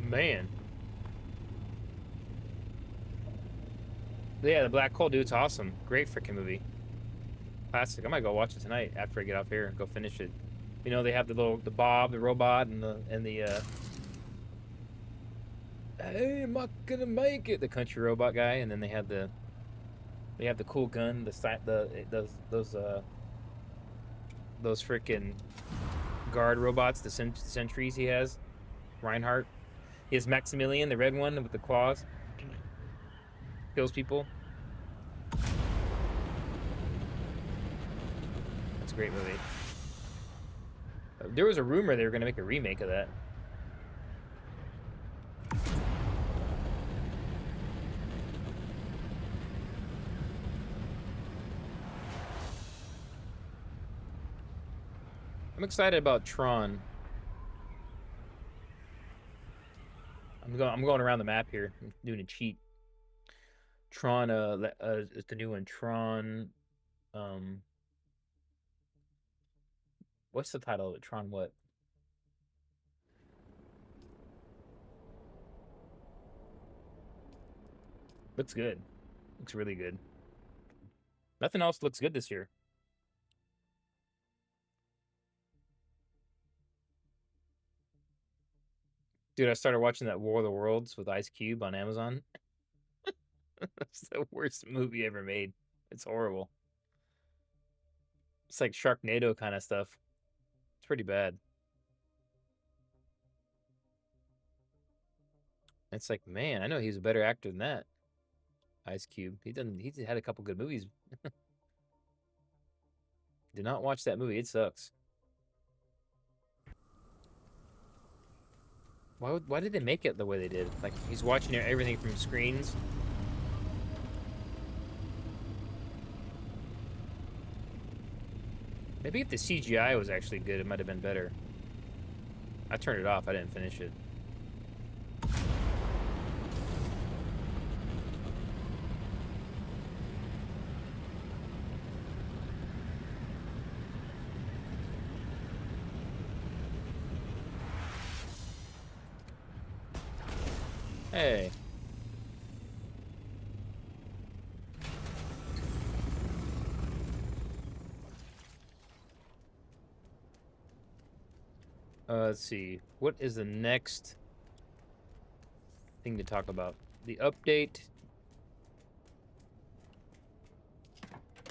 Man. Yeah, the Black Hole, dude, it's awesome. Great freaking movie. Classic. I might go watch it tonight after I get off here and go finish it. You know, they have the Bob, the robot, and the hey, I'm not gonna make it, the country robot guy, and then they have the cool gun, those freaking guard robots, the sentries he has. Reinhardt. He has Maximilian, the red one with the claws. Kills people. That's a great movie. There was a rumor they were gonna make a remake of that. I'm excited about Tron. I'm going around the map here. I'm doing a cheat. Tron, is the new one. Tron, what's the title of it? Tron what? Looks good. Looks really good. Nothing else looks good this year. Dude, I started watching that War of the Worlds with Ice Cube on Amazon. It's the worst movie ever made. It's horrible. It's like Sharknado kind of stuff. It's pretty bad. It's like, man, I know he's a better actor than that. Ice Cube. He's had a couple good movies. Do not watch that movie. It sucks. Why did they make it the way they did? Like, he's watching everything from screens. Maybe if the CGI was actually good, it might have been better. I turned it off. I didn't finish it. Hey. Let's see. What is the next thing to talk about? The update.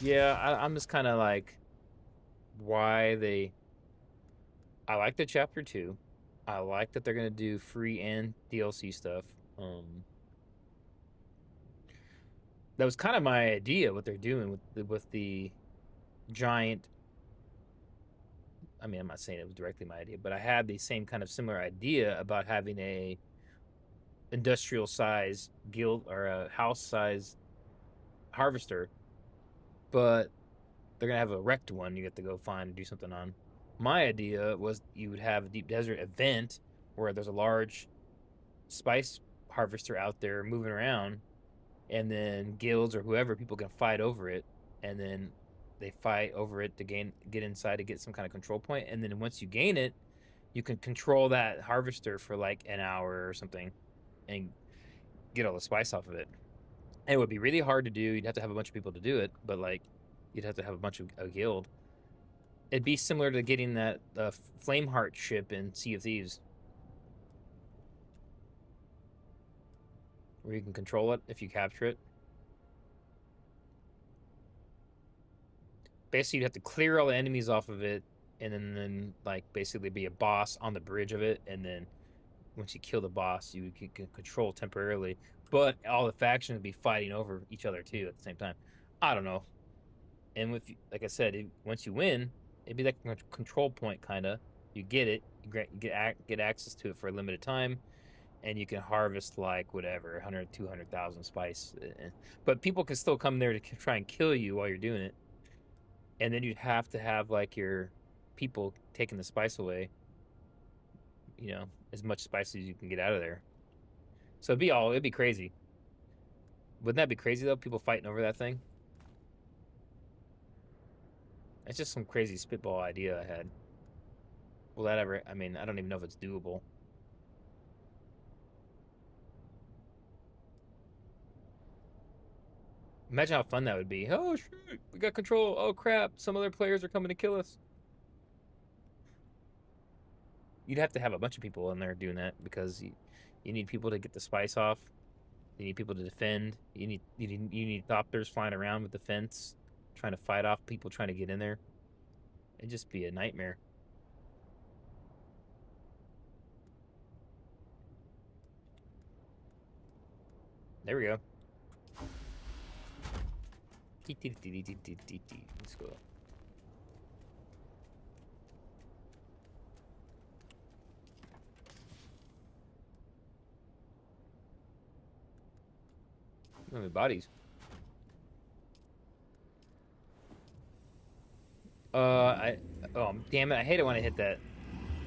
Yeah, I'm just kind of like, why they... I like the chapter 2. I like that they're going to do free and DLC stuff. That was kind of my idea, what they're doing with the giant... I mean, I'm not saying it was directly my idea, but I had the same kind of similar idea about having a industrial size guild or a house size harvester, but they're gonna have a wrecked one you have to go find and do something on. My idea was you would have a deep desert event where there's a large spice harvester out there moving around, and then guilds or whoever, people can fight over it, and then they fight over it to get inside to get some kind of control point, and then once you gain it, you can control that harvester for like an hour or something, and get all the spice off of it. And it would be really hard to do. You'd have to have a bunch of people to do it, but like you'd have to have a bunch of a guild. It'd be similar to getting that Flameheart ship in Sea of Thieves, where you can control it if you capture it. Basically, you'd have to clear all the enemies off of it, and then like basically be a boss on the bridge of it, and then once you kill the boss, you can control temporarily. But all the factions would be fighting over each other too at the same time. I don't know. And with, like I said, once you win, it'd be like a control point kind of. You get it, you get access to it for a limited time, and you can harvest like whatever 100, 200,000 spice. But people can still come there to try and kill you while you're doing it, and then you'd have to have like your people taking the spice away. You know, as much spice as you can get out of there. So it'd be crazy. Wouldn't that be crazy though? People fighting over that thing. It's just some crazy spitball idea I had. Will that ever? I mean, I don't even know if it's doable. Imagine how fun that would be. Oh shoot, we got control. Oh crap, some other players are coming to kill us. You'd have to have a bunch of people in there doing that because you need people to get the spice off. You need people to defend. You need thopters flying around with the fence, trying to fight off people trying to get in there. It'd just be a nightmare. There we go. Let's go. How many bodies? Oh damn it! I hate it when I hit that.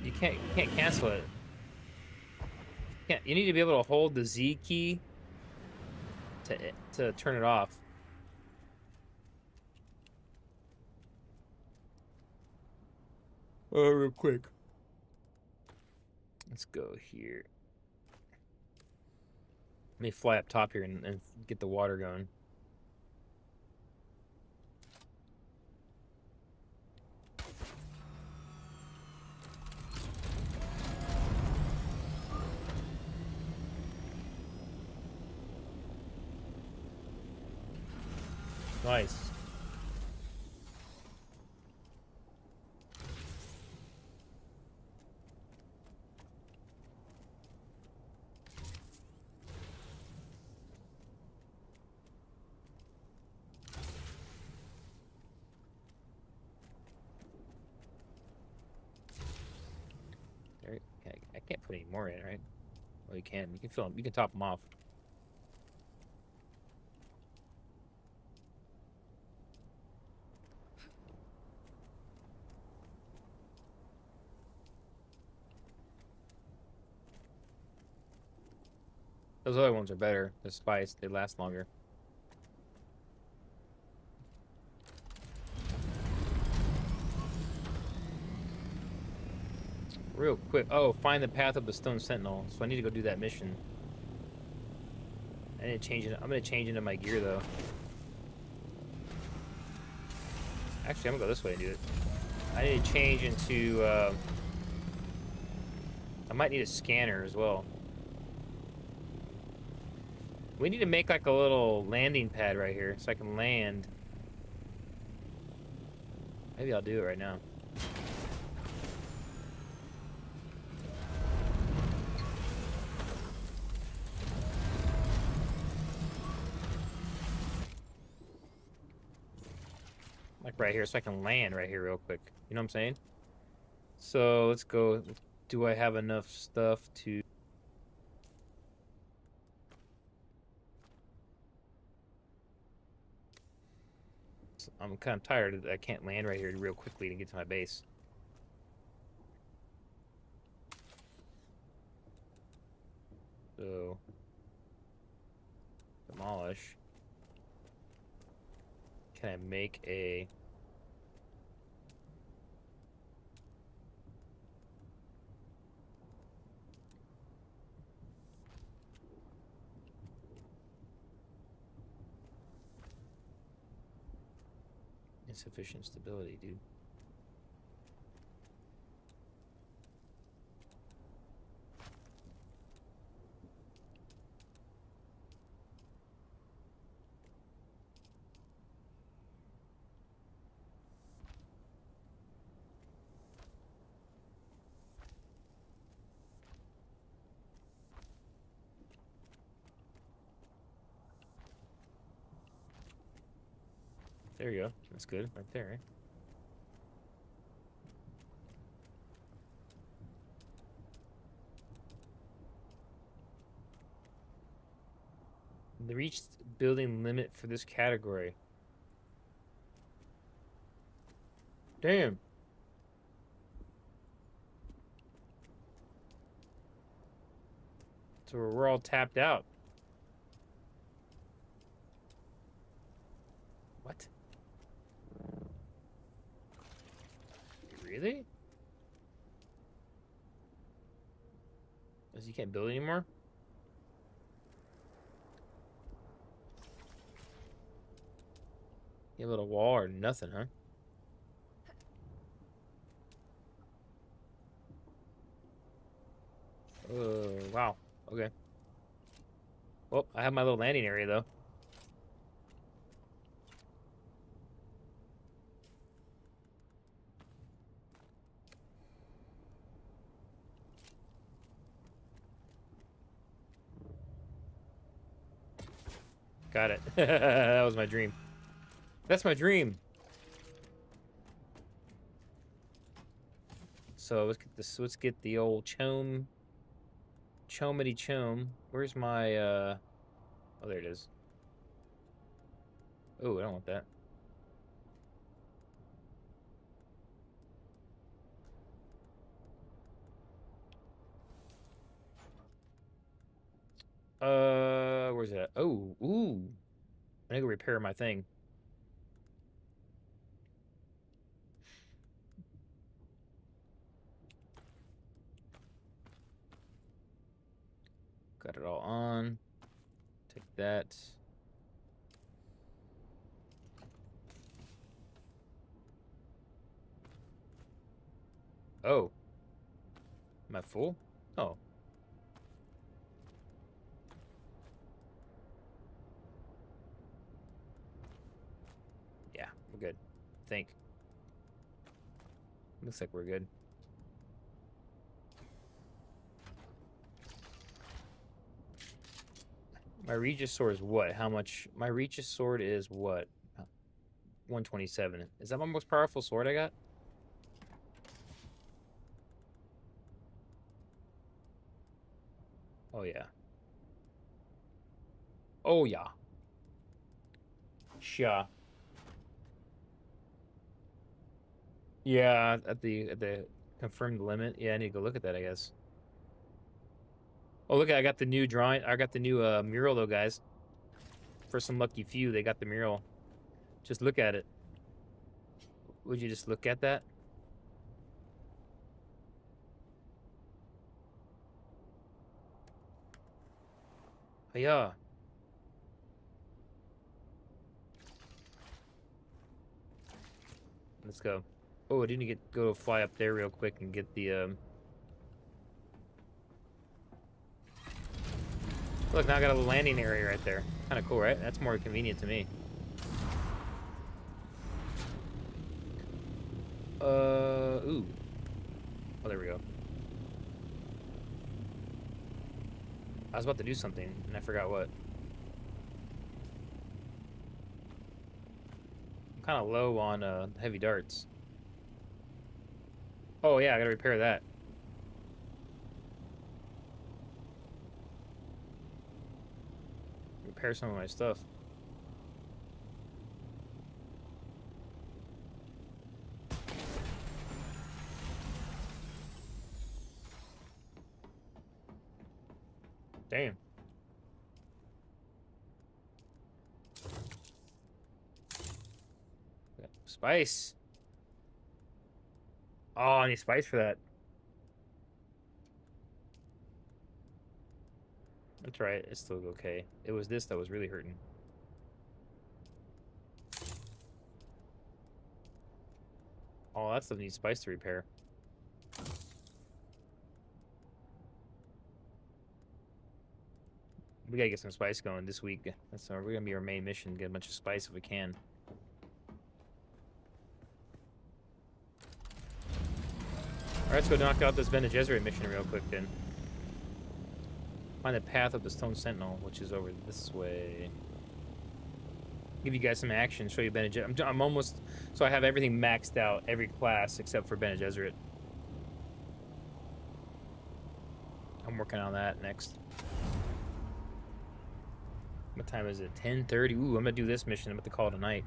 You can't cancel it. You need to be able to hold the Z key to turn it off. Oh, real quick. Let's go here. Let me fly up top here and get the water going. Nice. I can't put any more in, right? Well, you can. You can fill them. You can top them off. Those other ones are better. They're spiced. They last longer. Real quick. Oh, find the path of the Stone Sentinel. So I need to go do that mission. I need to change it. I'm gonna change into my gear though. Actually, I'm gonna go this way and do it. I need to change into. I might need a scanner as well. We need to make like a little landing pad right here so I can land. Maybe I'll do it right now. Like right here, so I can land right here real quick. You know what I'm saying? So let's go. Do I have enough stuff to... I'm kind of tired that I can't land right here real quickly to get to my base. So Demolish. Can I make a... Insufficient stability, dude. There you go. That's good right there, right? The reached building limit for this category. Damn. So we're all tapped out. What? Really? Because you can't build anymore? You have a little wall or nothing, huh? Oh, wow. Okay. Well, I have my little landing area, though. Got it. That was my dream. That's my dream. So let's get this. Let's get the old chomity chom. Where's my? Oh, there it is. Oh, I don't want that. Where's that? Oh, ooh. I need to repair my thing. Got it all on. Take that. Oh. Am I full? Oh. Yeah, we're good. I think. Looks like we're good. My Regis sword is what? How much? My Regis sword is what? 127. Is that my most powerful sword I got? Oh, yeah. Oh, yeah. Sure. Yeah, at the confirmed limit. Yeah, I need to go look at that, I guess. Oh, look, I got the new drawing. I got the new mural, though, guys. For some lucky few, they got the mural. Just look at it. Would you just look at that? Oh, yeah. Let's go. Oh, I didn't go fly up there real quick and get the Look, now I got a landing area right there. Kind of cool, right? That's more convenient to me. Ooh. Oh, there we go. I was about to do something, and I forgot what. I'm kind of low on heavy darts. Oh, yeah, I gotta repair that. Repair some of my stuff. Damn. Spice. Oh, I need spice for that. That's right. It's still okay. It was this that was really hurting. Oh, that stuff needs spice to repair. We gotta get some spice going this week. We're gonna be our main mission. Get a bunch of spice if we can. All right, let's go knock out this Bene Gesserit mission real quick then. Find the path of the Stone Sentinel, which is over this way. Give you guys some action. Show you Bene Gesserit. I'm almost so I have everything maxed out, every class except for Bene Gesserit. I'm working on that next. What time is it? 10:30. Ooh, I'm gonna do this mission. I'm about to call it a night.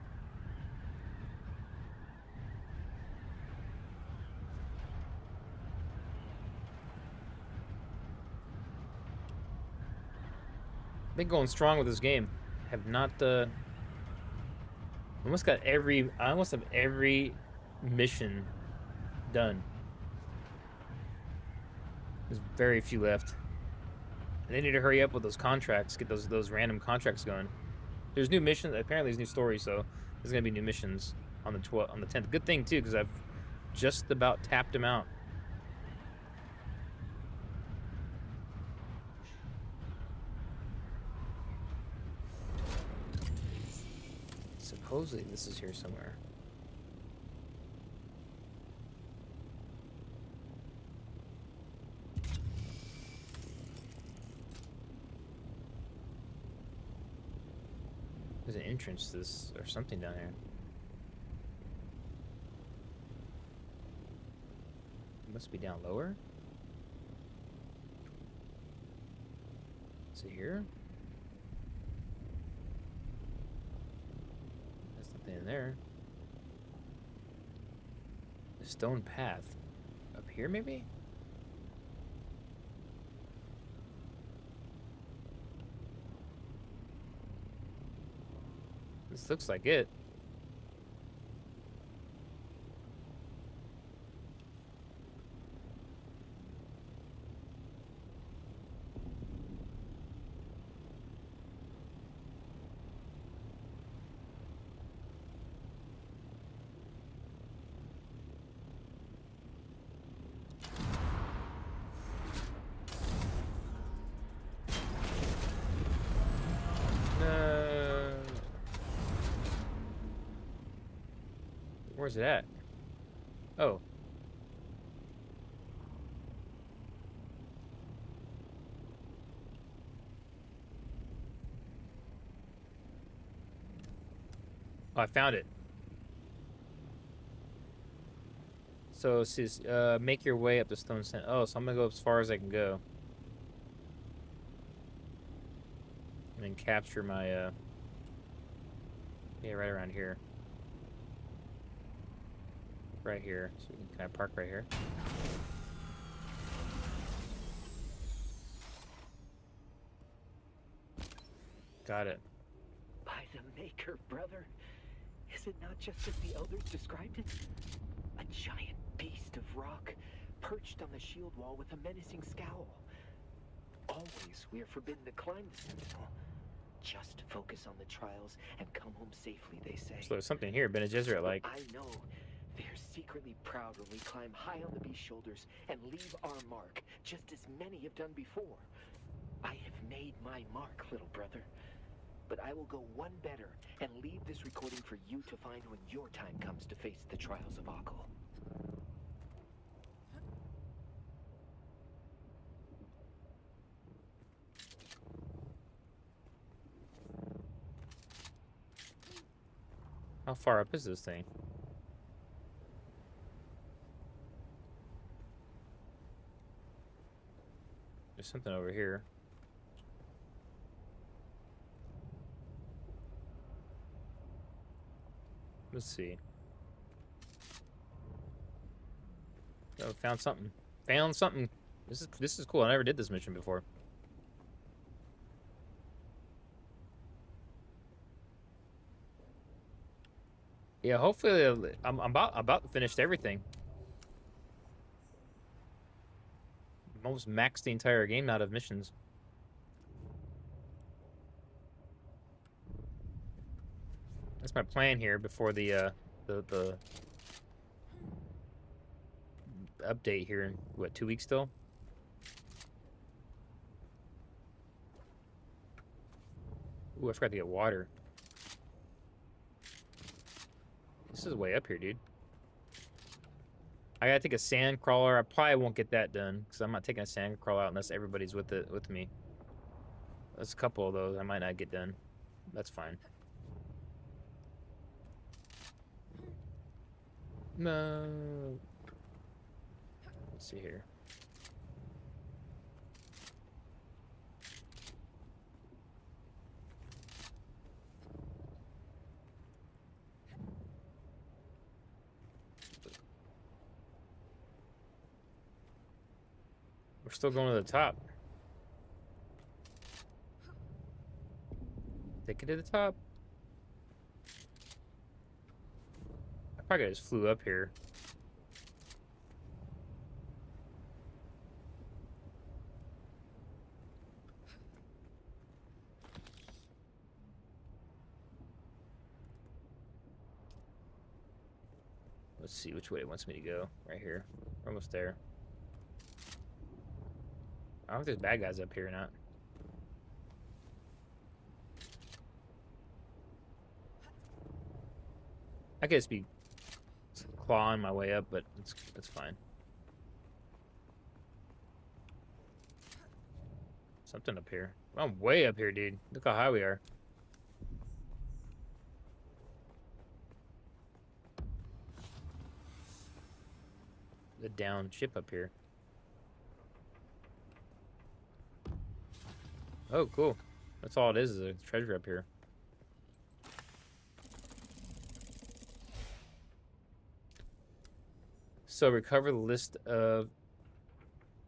Been going strong with this game. Have not almost got I almost have every mission done. There's very few left. And they need to hurry up with those contracts, get those random contracts going. There's new missions. Apparently, there's new stories, so there's gonna be new missions on the 10th. Good thing too, because I've just about tapped them out. Supposedly, this is here somewhere. There's an entrance to this or something down here. It must be down lower. Is it here? There's nothing in there. The stone path. Up here, maybe? This looks like it. Where's it at? Oh. Oh, I found it. So it says, make your way up the stone sentinel. Oh, so I'm gonna go as far as I can go. And then capture my, yeah, right around here. Right here. So can I park right here? Got it. By the Maker, brother. Is it not just as the elders described it? A giant beast of rock, perched on the shield wall with a menacing scowl. Always we are forbidden to climb the Sentinel. Just focus on the trials and come home safely, they say. So there's something here, Bene Gesserit, like. I know. They're secretly proud when we climb high on the beast's shoulders and leave our mark, just as many have done before. I have made my mark, little brother. But I will go one better and leave this recording for you to find when your time comes to face the trials of Akal. How far up is this thing? There's something over here. Let's see. Oh, found something. Found something. This is cool. I never did this mission before. Yeah, hopefully I'm about to finish everything. I'm almost maxed the entire game out of missions. That's my plan here before the update here in what, 2 weeks still? Ooh, I forgot to get water. This is way up here, dude. I gotta take a sand crawler. I probably won't get that done because I'm not taking a sand crawler out unless everybody's with me. There's a couple of those I might not get done. That's fine. No. Let's see here. We're still going to the top. Take it to the top. I probably just flew up here. Let's see which way it wants me to go. Right here. We're almost there. I don't know if there's bad guys up here or not. I could just be clawing my way up, but it's fine. Something up here. I'm way up here, dude. Look how high we are. The down ship up here. Oh, cool. That's all it is a treasure up here. So recover the list of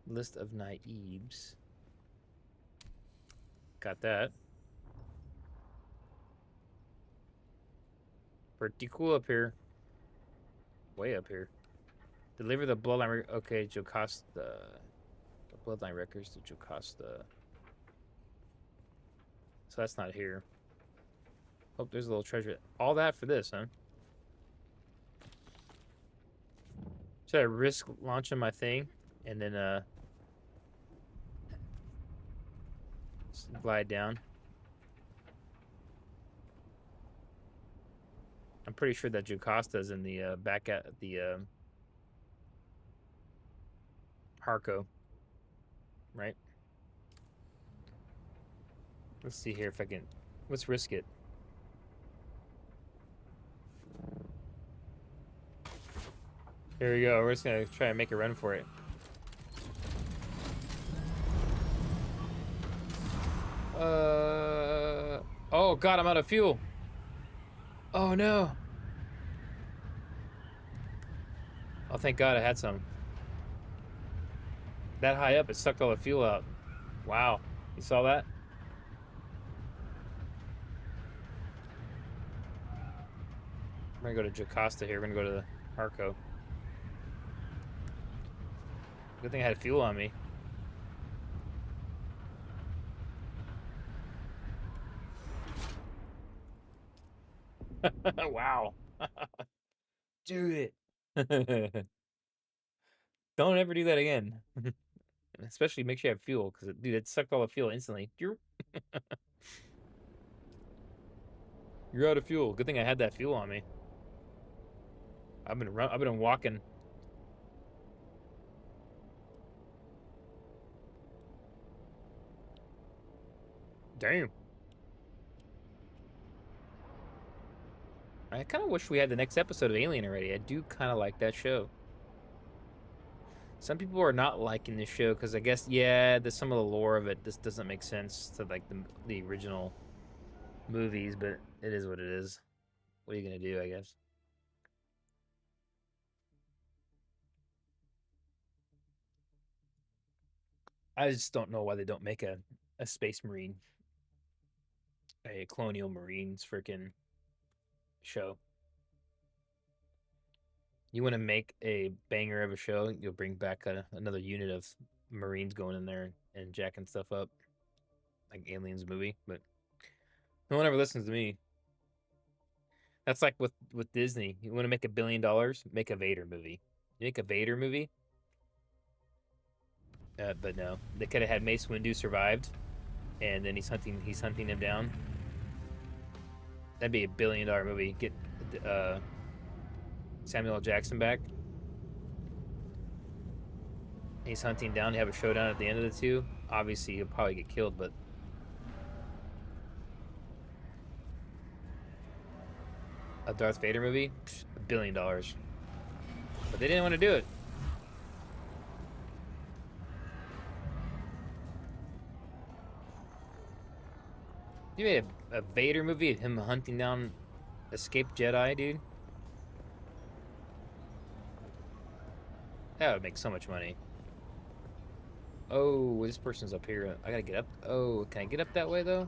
naibs. Got that. Pretty cool up here. Way up here. Deliver the bloodline. Okay, Jocasta. The bloodline records to Jocasta. So that's not here. Hope there's a little treasure. All that for this, huh? Should I risk launching my thing and then glide down? I'm pretty sure that Jocasta's in the back at the Harco, right? Let's see here if I can. Let's risk it. Here we go. We're just gonna try and make a run for it. Oh God, I'm out of fuel. Oh no. Oh, thank God I had some. That high up, it sucked all the fuel out. Wow. You saw that? We're gonna go to Jocasta here. We're gonna go to the Harco. Good thing I had fuel on me. Wow. Do it. Don't ever do that again. Especially make sure you have fuel, because dude, it sucked all the fuel instantly. You're out of fuel. Good thing I had that fuel on me. I've been walking. Damn. I kind of wish we had the next episode of Alien already. I do kind of like that show. Some people are not liking this show because I guess, yeah, there's some of the lore of it. This doesn't make sense to like the original movies, but it is what it is. What are you gonna do, I guess? I just don't know why they don't make a space marine, a colonial marines freaking show. You want to make a banger of a show, you'll bring back another unit of Marines going in there and jacking stuff up, like Aliens movie. But no one ever listens to me. That's like with Disney. You want to make $1 billion, make a Vader movie. You make a Vader movie, but no, they could have had Mace Windu survived, and then he's hunting him down. That'd be $1 billion movie. Get Samuel L. Jackson back. He's hunting down. You have a showdown at the end of the two. Obviously, he'll probably get killed, but a Darth Vader movie, $1 billion. But they didn't want to do it. You made a Vader movie of him hunting down escaped Jedi, dude. That would make so much money. Oh, this person's up here. I gotta get up. Oh, can I get up that way, though?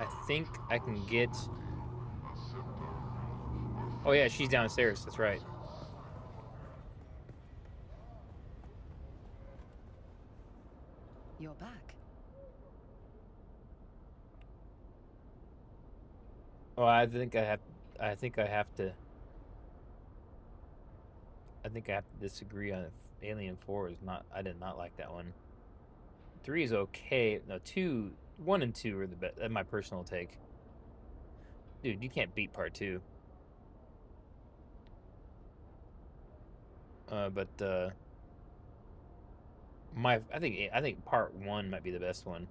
I think I can get... Oh, yeah, she's downstairs. That's right. You're back. Oh, I think I have to disagree on it. Alien 4 is not... I did not like that one. 3 is okay. No, 1 and 2 are the best. That's my personal take. Dude, you can't beat part 2. But I think part 1 might be the best one.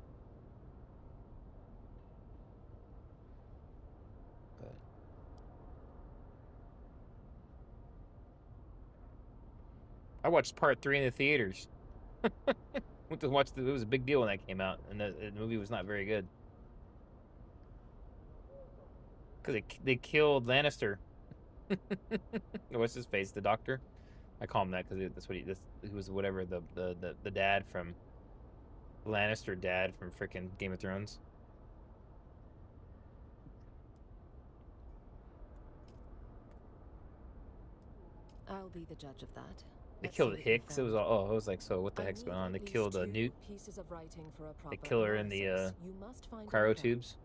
But I watched part 3 in the theaters. Went to watch it was a big deal when that came out, and the movie was not very good. Because they killed Lannister. What's his face? The doctor? I call him that because that's what he was. Whatever the dad from Lannister dad from freaking Game of Thrones. I'll be the judge of that. They Let's killed see what you Hicks. It was found. all. Oh, I was like, so what the heck's going on? They killed Newt. Pieces of writing for a They proper kill her in the analysis. You must find cryo out. tubes.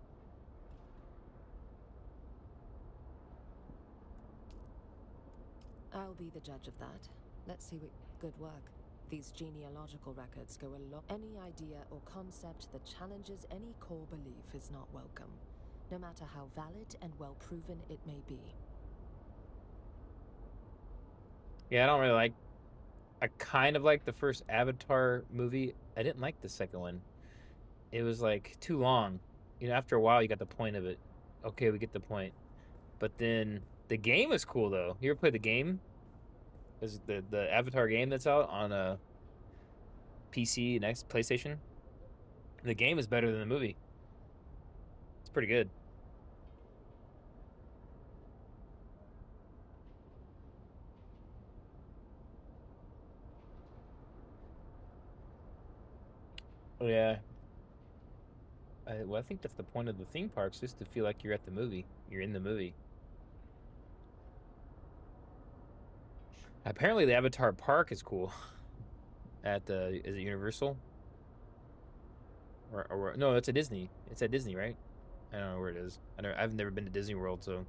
I'll be the judge of that. Let's see what good work. These genealogical records go a lot. Any idea or concept that challenges any core belief is not welcome, no matter how valid and well proven it may be. Yeah, I don't really like. I kind of like the first Avatar movie. I didn't like the second one. It was like too long. You know, after a while, you got the point of it. Okay, we get the point. But then the game is cool though. You ever play the game? Is the Avatar game that's out on a PC and PlayStation? The game is better than the movie. It's pretty good. Oh yeah. Well, I think that's the point of the theme parks, just to feel like you're at the movie. You're in the movie. Apparently, the Avatar Park is cool. Is it Universal? Or no, it's a Disney. It's at Disney, right? I don't know where it is. I've never been to Disney World, so.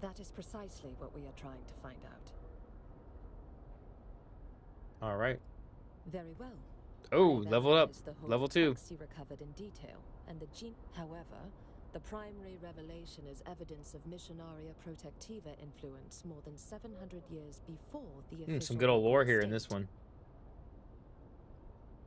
That is precisely what we are trying to find out. All right. Very well. Oh, I have level up. analyzed the whole Level 2. text he recovered in detail, and the gene. However, the primary revelation is evidence of Missionaria Protectiva influence more than 700 years before the official. Some good old lore record here in this state. one.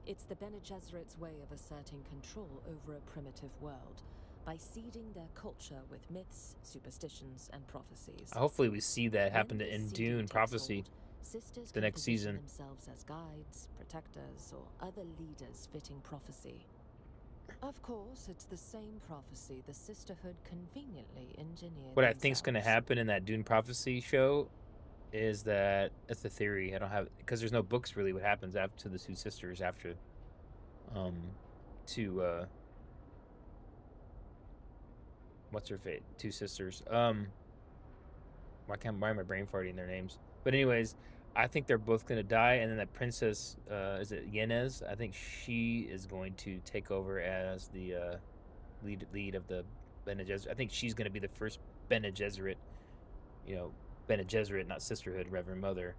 It's the Bene Gesserit's way of asserting control over a primitive world by seeding their culture with myths, superstitions, and prophecies. Hopefully, we see that happen When in this seeding Dune takes Prophecy. hold, sisters the can next position season. themselves as guides, protectors, or other leaders fitting prophecy. Of course, it's the same prophecy the sisterhood conveniently engineered. What I think's going to themselves. happen in that Dune Prophecy show is that that's the theory. I don't have because there's no books really. What happens after the two sisters after, what's her fate? Two sisters. Why am I brain farting their names? But anyways, I think they're both gonna die, and then that princess, is it Yenez? I think she is going to take over as the lead of the Bene Gesserit. I think she's gonna be the first Bene Gesserit. You know, Bene Gesserit, not sisterhood, Reverend Mother.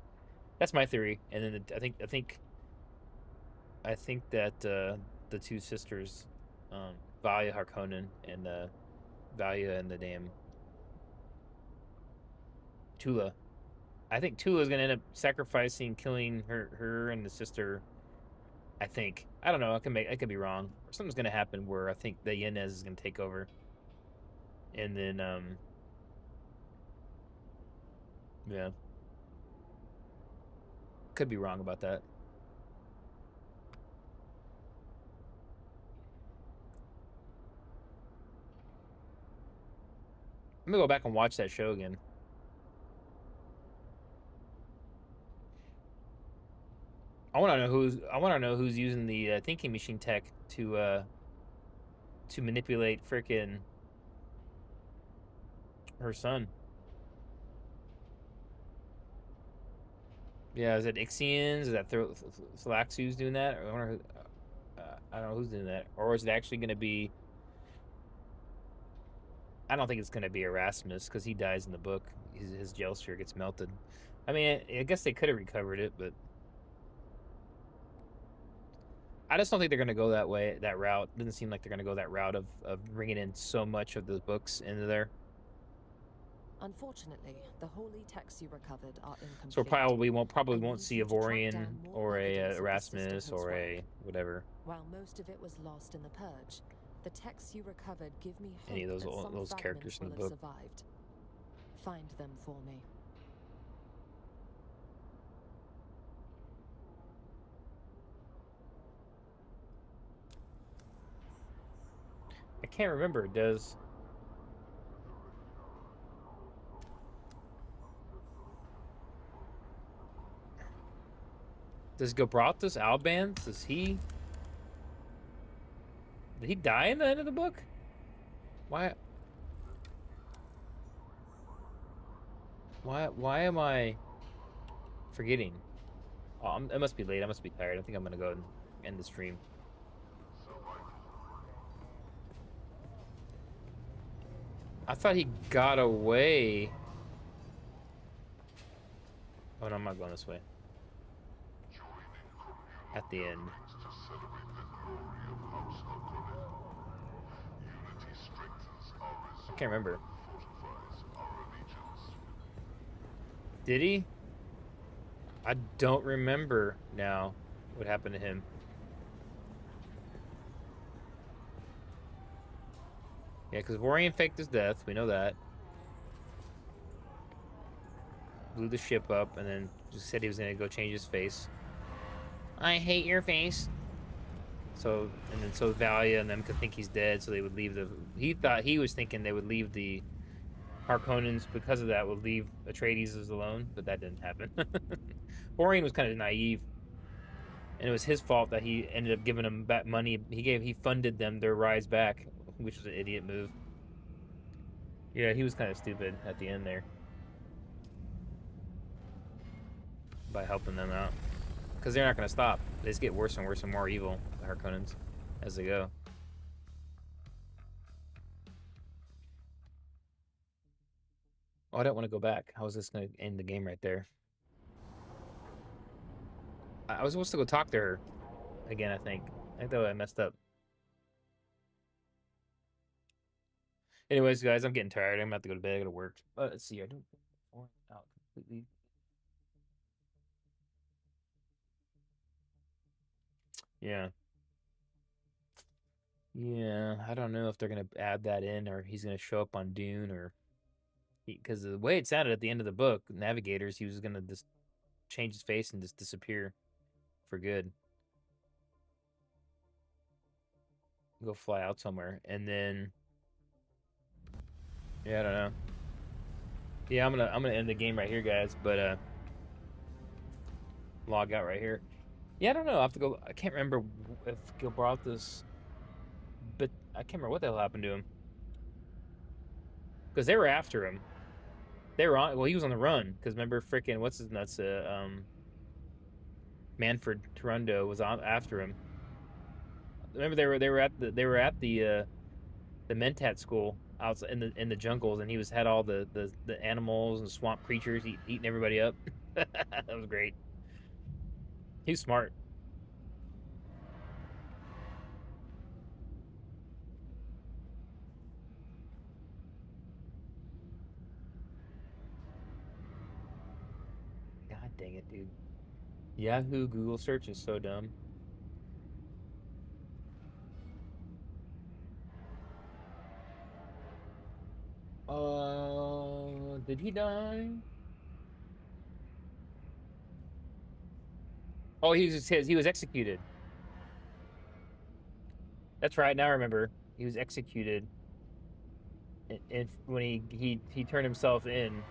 That's my theory. And then I think that the two sisters, Valia Harkonnen and Valia and the damn Tula. I think Tula is gonna end up sacrificing, killing her and the sister. I think. I don't know. I could be wrong. Or something's gonna happen where I think the Yenez is gonna take over, and then yeah, could be wrong about that. I'm gonna go back and watch that show again. I want to know who's using the thinking machine tech to manipulate frickin' her son. Yeah, is it Ixians? Is that Thalaxu's doing that? Or I wonder who, I don't know who's doing that. Or is it actually going to be? I don't think it's going to be Erasmus because he dies in the book. His gel sphere gets melted. I mean, I guess they could have recovered it, but I just don't think they're going to go that route. It doesn't seem like they're going to go that route of bringing in so much of the books into there. Unfortunately, the holy texts you recovered are incomplete. So probably won't see a Vorian or a Erasmus or a whatever. While most of it was lost in the purge, the texts you recovered give me hope Any of that some those characters fragments in the will have book. survived. Find them for me. I can't remember. Does Gobrathus Albans, did he die in the end of the book? Why am I forgetting? Oh, it must be late. I must be tired. I think I'm gonna go and end the stream. I thought he got away. Oh no, I'm not going this way. At the end. I can't remember. Did he? I don't remember now what happened to him. Yeah, because Vorian faked his death. We know that. Blew the ship up and then just said he was going to go change his face. I hate your face. So Valia and them could think he's dead, so they would leave he was thinking they would leave the Harkonnens because of that, would leave Atreides alone, but that didn't happen. Vorian was kind of naive, and it was his fault that he ended up giving them back money. He funded them their rise back, which was an idiot move. Yeah, he was kind of stupid at the end there by helping them out, because they're not going to stop. They just get worse and worse and more evil, the Harkonnens, as they go. Oh, I don't want to go back. I was just going to end the game right there. I was supposed to go talk to her again, I think. I think that I messed up. Anyways, guys, I'm getting tired. I'm about to go to bed. I got to work. Let's see. I don't out completely. Yeah. Yeah, I don't know if they're going to add that in or he's going to show up on Dune or... Because the way it sounded at the end of the book, Navigators, he was going to just change his face and just disappear for good. Go fly out somewhere. And then... Yeah, I don't know. Yeah, I'm gonna end the game right here, guys, but log out right here. Yeah, I don't know. I have to go. I can't remember if Gilbrathus, but I can't remember what the hell happened to him. because they were after him. They were on. Well, he was on the run because remember, freaking what's his nuts? Manfred Torundo was on after him. Remember they were at the Mentat school out in the jungles, and he had all the animals and swamp creatures eating everybody up. That was great. He's smart. God dang it, dude. Yahoo Google search is so dumb. Did he die? Oh, he was executed. That's right. Now I remember. He was executed. And when he turned himself in.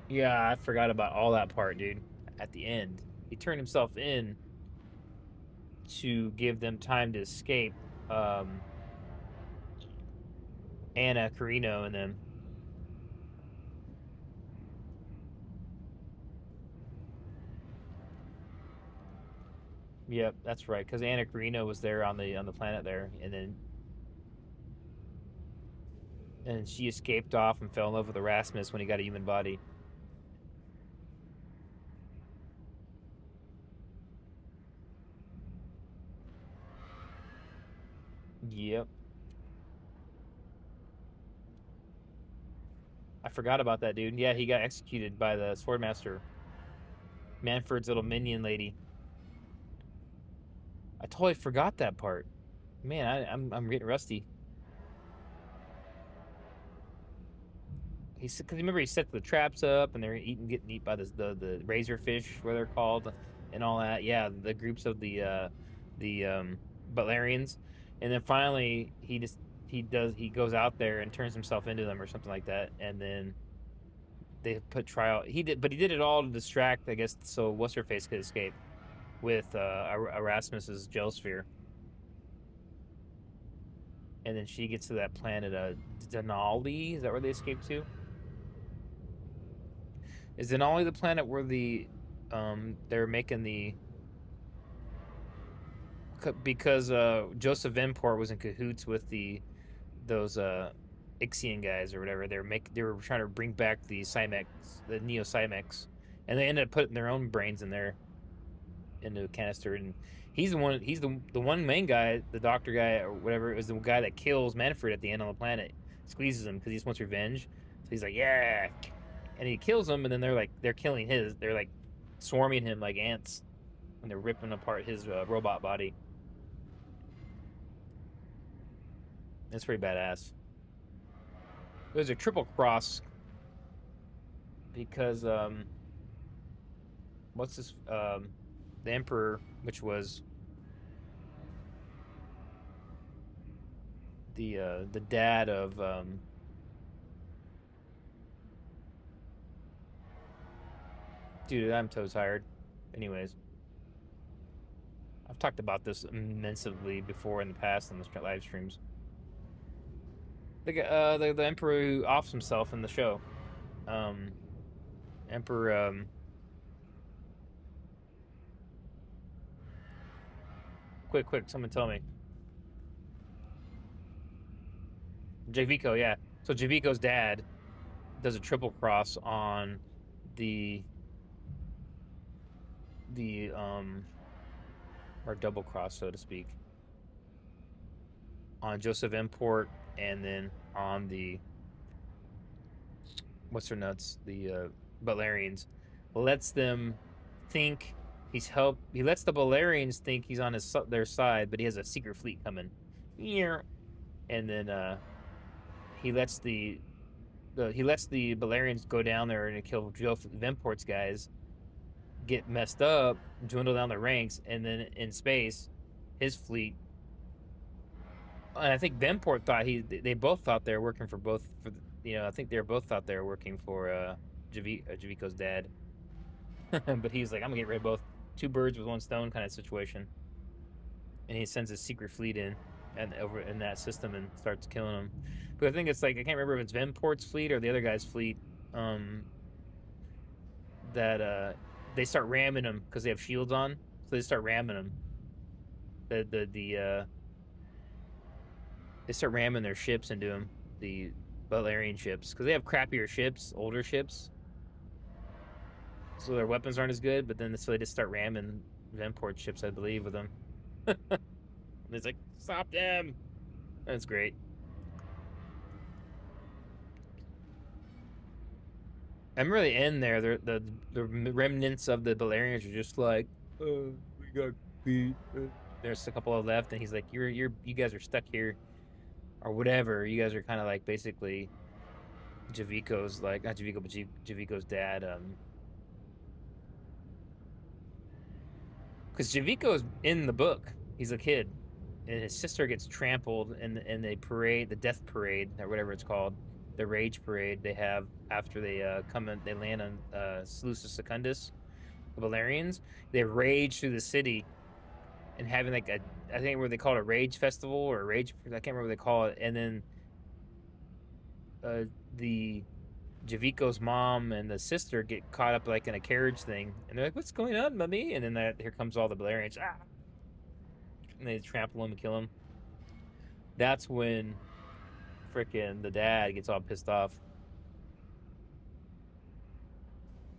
Yeah, I forgot about all that part, dude. At the end, he turned himself in to give them time to escape. Anna Carino and them. Yep, that's right. Because Anna Carino was there on the planet there, and she escaped off and fell in love with Erasmus when he got a human body. Yep. I forgot about that, dude. Yeah, he got executed by the Swordmaster. Manfred's little minion lady. I totally forgot that part. Man, I'm getting rusty. Because remember he set the traps up and they're getting eaten by the razorfish, what they're called, and all that. Yeah, the groups of the Balerians, and then finally he goes out there and turns himself into them or something like that, and then they put trial. He did it all to distract, I guess, so what's her face could escape with Erasmus's gel sphere. And then she gets to that planet, Denali. Is that where they escaped to? Is Denali the planet where they're making because Joseph Venport was in cahoots with those Ixian guys or whatever. They were trying to bring back the Cymex, the Neo Cymex, and they ended up putting their own brains in there into a canister. And he's the one main guy, the doctor guy or whatever, is the guy that kills Manfred at the end on the planet, squeezes him because he just wants revenge. So he's like, yeah, and he kills him, and then they're killing they're like swarming him like ants, and they're ripping apart his robot body. It's pretty badass. There's a triple cross because what's this the Emperor, which was the dad of dude, I'm so tired. Anyways, I've talked about this immensely before in the past on the live streams. The Emperor who offs himself in the show, Emperor quick, someone tell me. Javico, yeah. So Javico's dad does a triple cross on the or double cross, so to speak, on Joseph Import, and then on the what's her nuts, the Balerians, lets them think he lets the Balerians think he's on their side, but he has a secret fleet coming. And then he lets the Balerians go down there and kill Joseph Vimport's guys, get messed up, dwindle down the ranks, and then in space, his fleet. And I think Vemport thought they both thought they were working for I think they both thought they were working for Javico's dad. But he's like, I'm gonna get rid of both, two birds with one stone kind of situation. And he sends his secret fleet in, and over in that system and starts killing them. But I think it's like I can't remember if it's Venport's fleet or the other guy's fleet. That they start ramming them because they have shields on, so they start ramming them. They start ramming their ships into them, the Valerian ships, because they have crappier ships, older ships, so their weapons aren't as good. But then so they just start ramming Venport ships, I believe, with them. And it's like, stop them. That's great. I'm really in there. The remnants of the Valerians are just like, we got beat. There's a couple of left, and he's like, you guys are stuck here, or whatever. You guys are kind of like basically Javico's, like, not Javico, but Javico's dad. Because Javico's in the book. He's a kid, and his sister gets trampled in the parade, the death parade, or whatever it's called. The rage parade they have after they they land on Seleucus Secundus, the Valerians. They rage through the city and having like I think what they call it, a rage festival or a rage, I can't remember what they call it. And then the Javico's mom and the sister get caught up like in a carriage thing, and they're like, "What's going on, mummy?" And then here comes all the Valerians, and they trample him and kill him. That's when frickin' the dad gets all pissed off,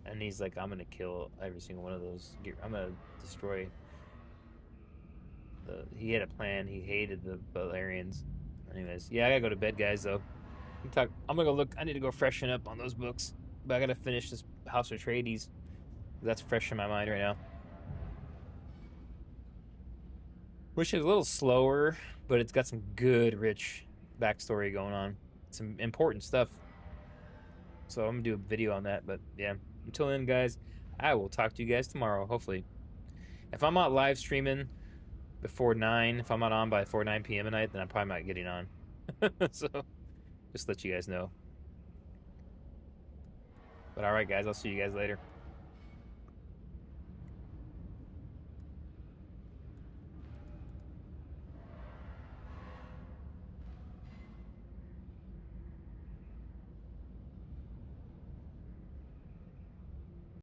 and he's like, I'm gonna kill every single one of those. I'm gonna destroy he had a plan. He hated the Valerians. Anyways, yeah, I gotta go to bed, guys, though. I'm gonna go look. I need to go freshen up on those books, but I gotta finish this House of Atreides. That's fresh in my mind right now, which is a little slower, but it's got some good rich backstory going on, some important stuff. So I'm gonna do a video on that. But yeah, until then, guys, I will talk to you guys tomorrow, hopefully. If I'm not live streaming before 9, if I'm not on by 9 p.m. at night, then I'm probably not getting on. So just let you guys know. But all right, guys, I'll see you guys later.